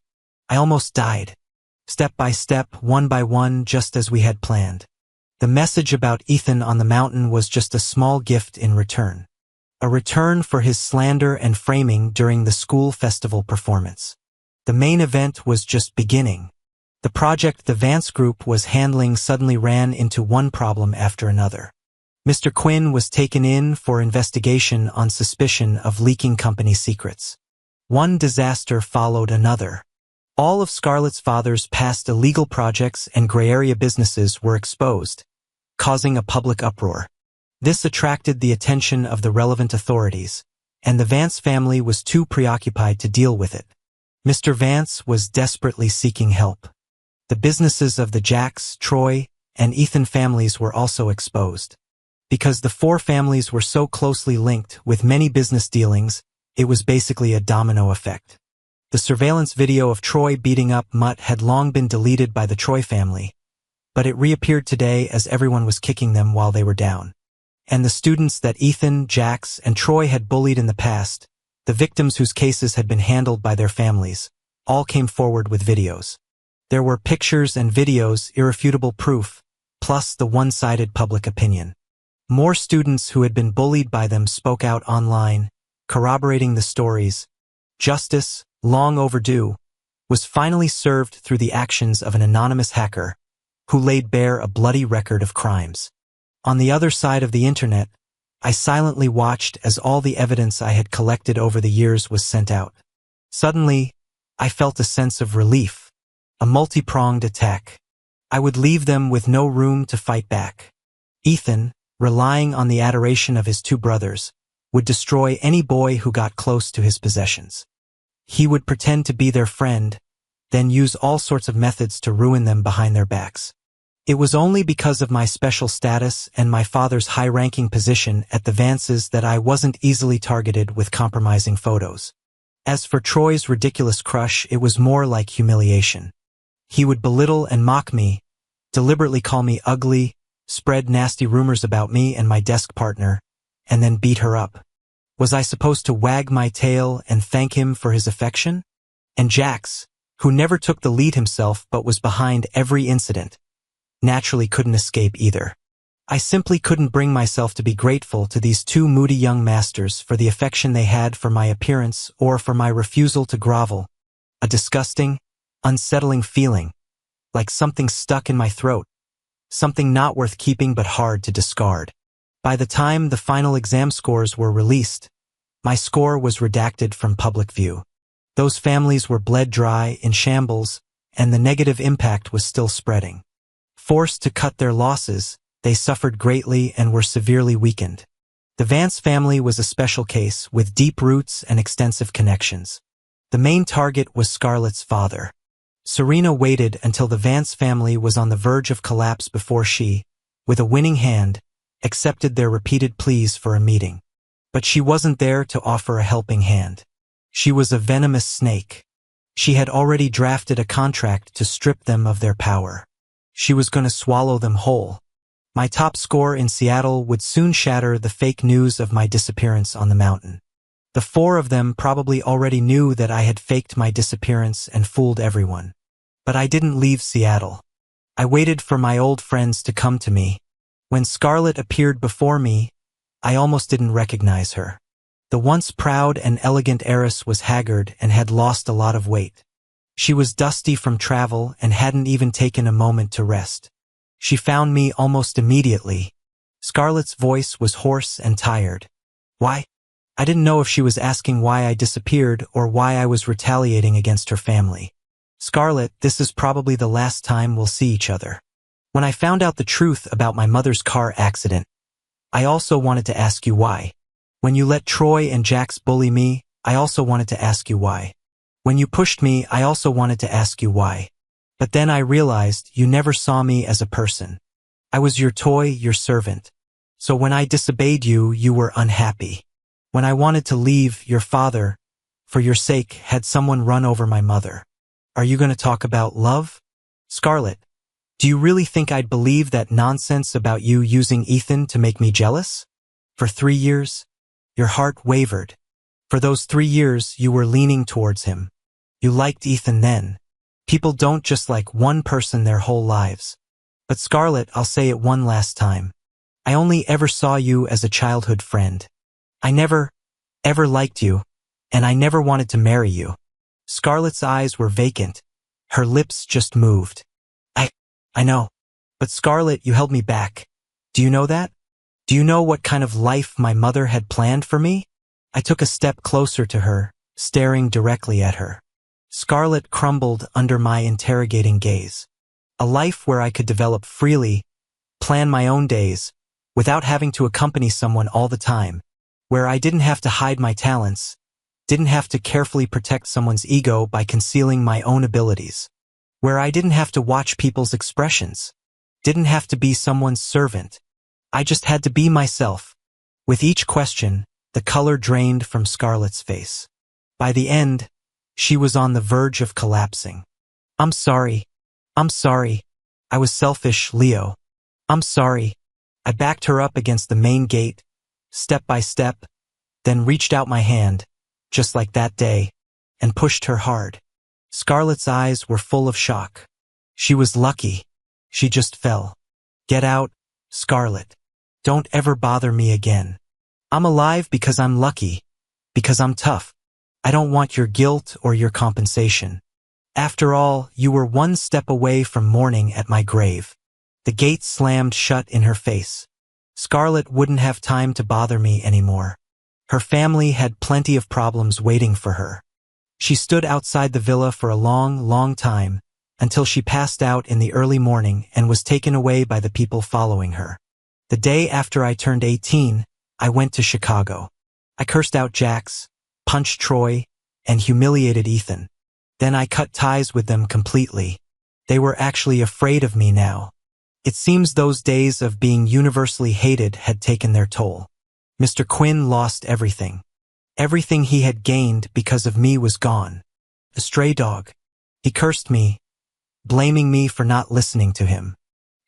Speaker 1: I almost died. Step by step, one by one, just as we had planned. The message about Ethan on the mountain was just a small gift in return. A return for his slander and framing during the school festival performance. The main event was just beginning. The project the Vance Group was handling suddenly ran into one problem after another. Mr. Quinn was taken in for investigation on suspicion of leaking company secrets. One disaster followed another. All of Scarlett's father's past illegal projects and gray area businesses were exposed, causing a public uproar. This attracted the attention of the relevant authorities, and the Vance family was too preoccupied to deal with it. Mr. Vance was desperately seeking help. The businesses of the Jax, Troy, and Ethan families were also exposed. Because the 4 families were so closely linked with many business dealings, it was basically a domino effect. The surveillance video of Troy beating up Mutt had long been deleted by the Troy family, but it reappeared today as everyone was kicking them while they were down. And the students that Ethan, Jax, and Troy had bullied in the past, the victims whose cases had been handled by their families, all came forward with videos. There were pictures and videos, irrefutable proof, plus the one-sided public opinion. More students who had been bullied by them spoke out online, corroborating the stories. Justice, long overdue, was finally served through the actions of an anonymous hacker who laid bare a bloody record of crimes. On the other side of the internet, I silently watched as all the evidence I had collected over the years was sent out. Suddenly, I felt a sense of relief, a multi-pronged attack. I would leave them with no room to fight back. Ethan, relying on the adoration of his 2 brothers, would destroy any boy who got close to his possessions. He would pretend to be their friend, then use all sorts of methods to ruin them behind their backs. It was only because of my special status and my father's high-ranking position at the Vances that I wasn't easily targeted with compromising photos. As for Troy's ridiculous crush, it was more like humiliation. He would belittle and mock me, deliberately call me ugly, spread nasty rumors about me and my desk partner, and then beat her up. Was I supposed to wag my tail and thank him for his affection? And Jax, who never took the lead himself but was behind every incident, naturally couldn't escape either. I simply couldn't bring myself to be grateful to these 2 moody young masters for the affection they had for my appearance or for my refusal to grovel. A disgusting, unsettling feeling, like something stuck in my throat, something not worth keeping but hard to discard. By the time the final exam scores were released, my score was redacted from public view. Those families were bled dry, in shambles, and the negative impact was still spreading. Forced to cut their losses, they suffered greatly and were severely weakened. The Vance family was a special case, with deep roots and extensive connections. The main target was Scarlett's father. Serena waited until the Vance family was on the verge of collapse before she, with a winning hand, accepted their repeated pleas for a meeting. But she wasn't there to offer a helping hand. She was a venomous snake. She had already drafted a contract to strip them of their power. She was going to swallow them whole. My top score in Seattle would soon shatter the fake news of my disappearance on the mountain. The four of them probably already knew that I had faked my disappearance and fooled everyone. But I didn't leave Seattle. I waited for my old friends to come to me. When Scarlett appeared before me, I almost didn't recognize her. The once proud and elegant heiress was haggard and had lost a lot of weight. She was dusty from travel and hadn't even taken a moment to rest. She found me almost immediately. Scarlett's voice was hoarse and tired. Why? I didn't know if she was asking why I disappeared or why I was retaliating against her family. Scarlett, this is probably the last time we'll see each other. When I found out the truth about my mother's car accident, I also wanted to ask you why. When you let Troy and Jax bully me, I also wanted to ask you why. When you pushed me, I also wanted to ask you why. But then I realized you never saw me as a person. I was your toy, your servant. So when I disobeyed you, you were unhappy. When I wanted to leave, your father, for your sake, had someone run over my mother. Are you going to talk about love? Scarlett, do you really think I'd believe that nonsense about you using Ethan to make me jealous? For 3 years, your heart wavered. For those 3 years, you were leaning towards him. You liked Ethan then. People don't just like one person their whole lives. But Scarlett, I'll say it one last time. I only ever saw you as a childhood friend. I never, ever liked you, and I never wanted to marry you. Scarlett's eyes were vacant. Her lips just moved. I know. But Scarlett, you held me back. Do you know that? Do you know what kind of life my mother had planned for me? I took a step closer to her, staring directly at her. Scarlett crumbled under my interrogating gaze. A life where I could develop freely, plan my own days, without having to accompany someone all the time, where I didn't have to hide my talents, didn't have to carefully protect someone's ego by concealing my own abilities, where I didn't have to watch people's expressions, didn't have to be someone's servant. I just had to be myself. With each question, the color drained from Scarlett's face. By the end, she was on the verge of collapsing. I'm sorry. I was selfish, Leo. I'm sorry. I backed her up against the main gate, step by step, then reached out my hand, just like that day, and pushed her hard. Scarlett's eyes were full of shock. She was lucky. She just fell. Get out, Scarlett. Don't ever bother me again. I'm alive because I'm lucky, because I'm tough. I don't want your guilt or your compensation. After all, you were one step away from mourning at my grave. The gate slammed shut in her face. Scarlett wouldn't have time to bother me anymore. Her family had plenty of problems waiting for her. She stood outside the villa for a long, long time, until she passed out in the early morning and was taken away by the people following her. The day after I turned 18, I went to Chicago. I cursed out Jax, punched Troy, and humiliated Ethan. Then I cut ties with them completely. They were actually afraid of me now. It seems those days of being universally hated had taken their toll. Mr. Quinn lost everything. Everything he had gained because of me was gone. A stray dog. He cursed me, blaming me for not listening to him.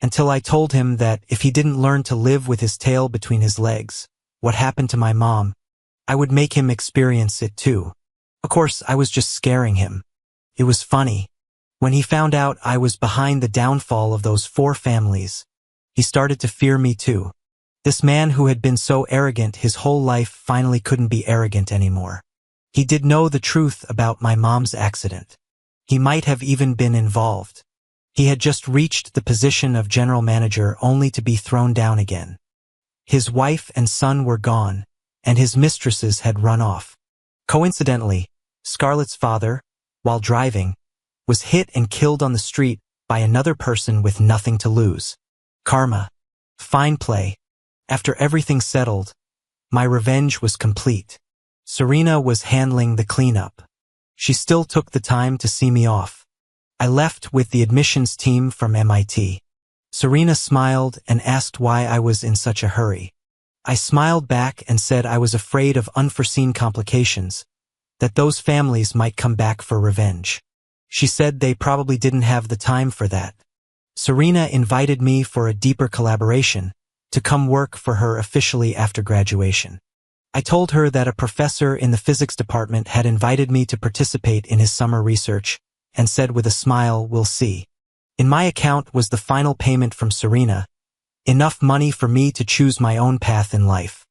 Speaker 1: Until I told him that if he didn't learn to live with his tail between his legs, what happened to my mom, I would make him experience it too. Of course, I was just scaring him. It was funny. When he found out I was behind the downfall of those 4 families, he started to fear me too. This man who had been so arrogant his whole life finally couldn't be arrogant anymore. He did know the truth about my mom's accident. He might have even been involved. He had just reached the position of general manager only to be thrown down again. His wife and son were gone, and his mistresses had run off. Coincidentally, Scarlett's father, while driving, was hit and killed on the street by another person with nothing to lose. Karma. Fine play. After everything settled, my revenge was complete. Serena was handling the cleanup. She still took the time to see me off. I left with the admissions team from MIT. Serena smiled and asked why I was in such a hurry. I smiled back and said I was afraid of unforeseen complications, that those families might come back for revenge. She said they probably didn't have the time for that. Serena invited me for a deeper collaboration, to come work for her officially after graduation. I told her that a professor in the physics department had invited me to participate in his summer research, and said with a smile, "We'll see." In my account was the final payment from Serena, enough money for me to choose my own path in life.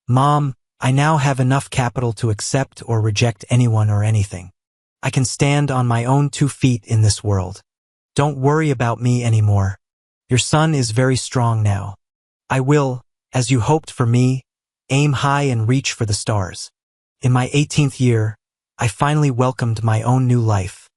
Speaker 1: Mom, I now have enough capital to accept or reject anyone or anything. I can stand on my own 2 feet in this world. Don't worry about me anymore. Your son is very strong now. I will, as you hoped for me, aim high and reach for the stars. In my 18th year, I finally welcomed my own new life.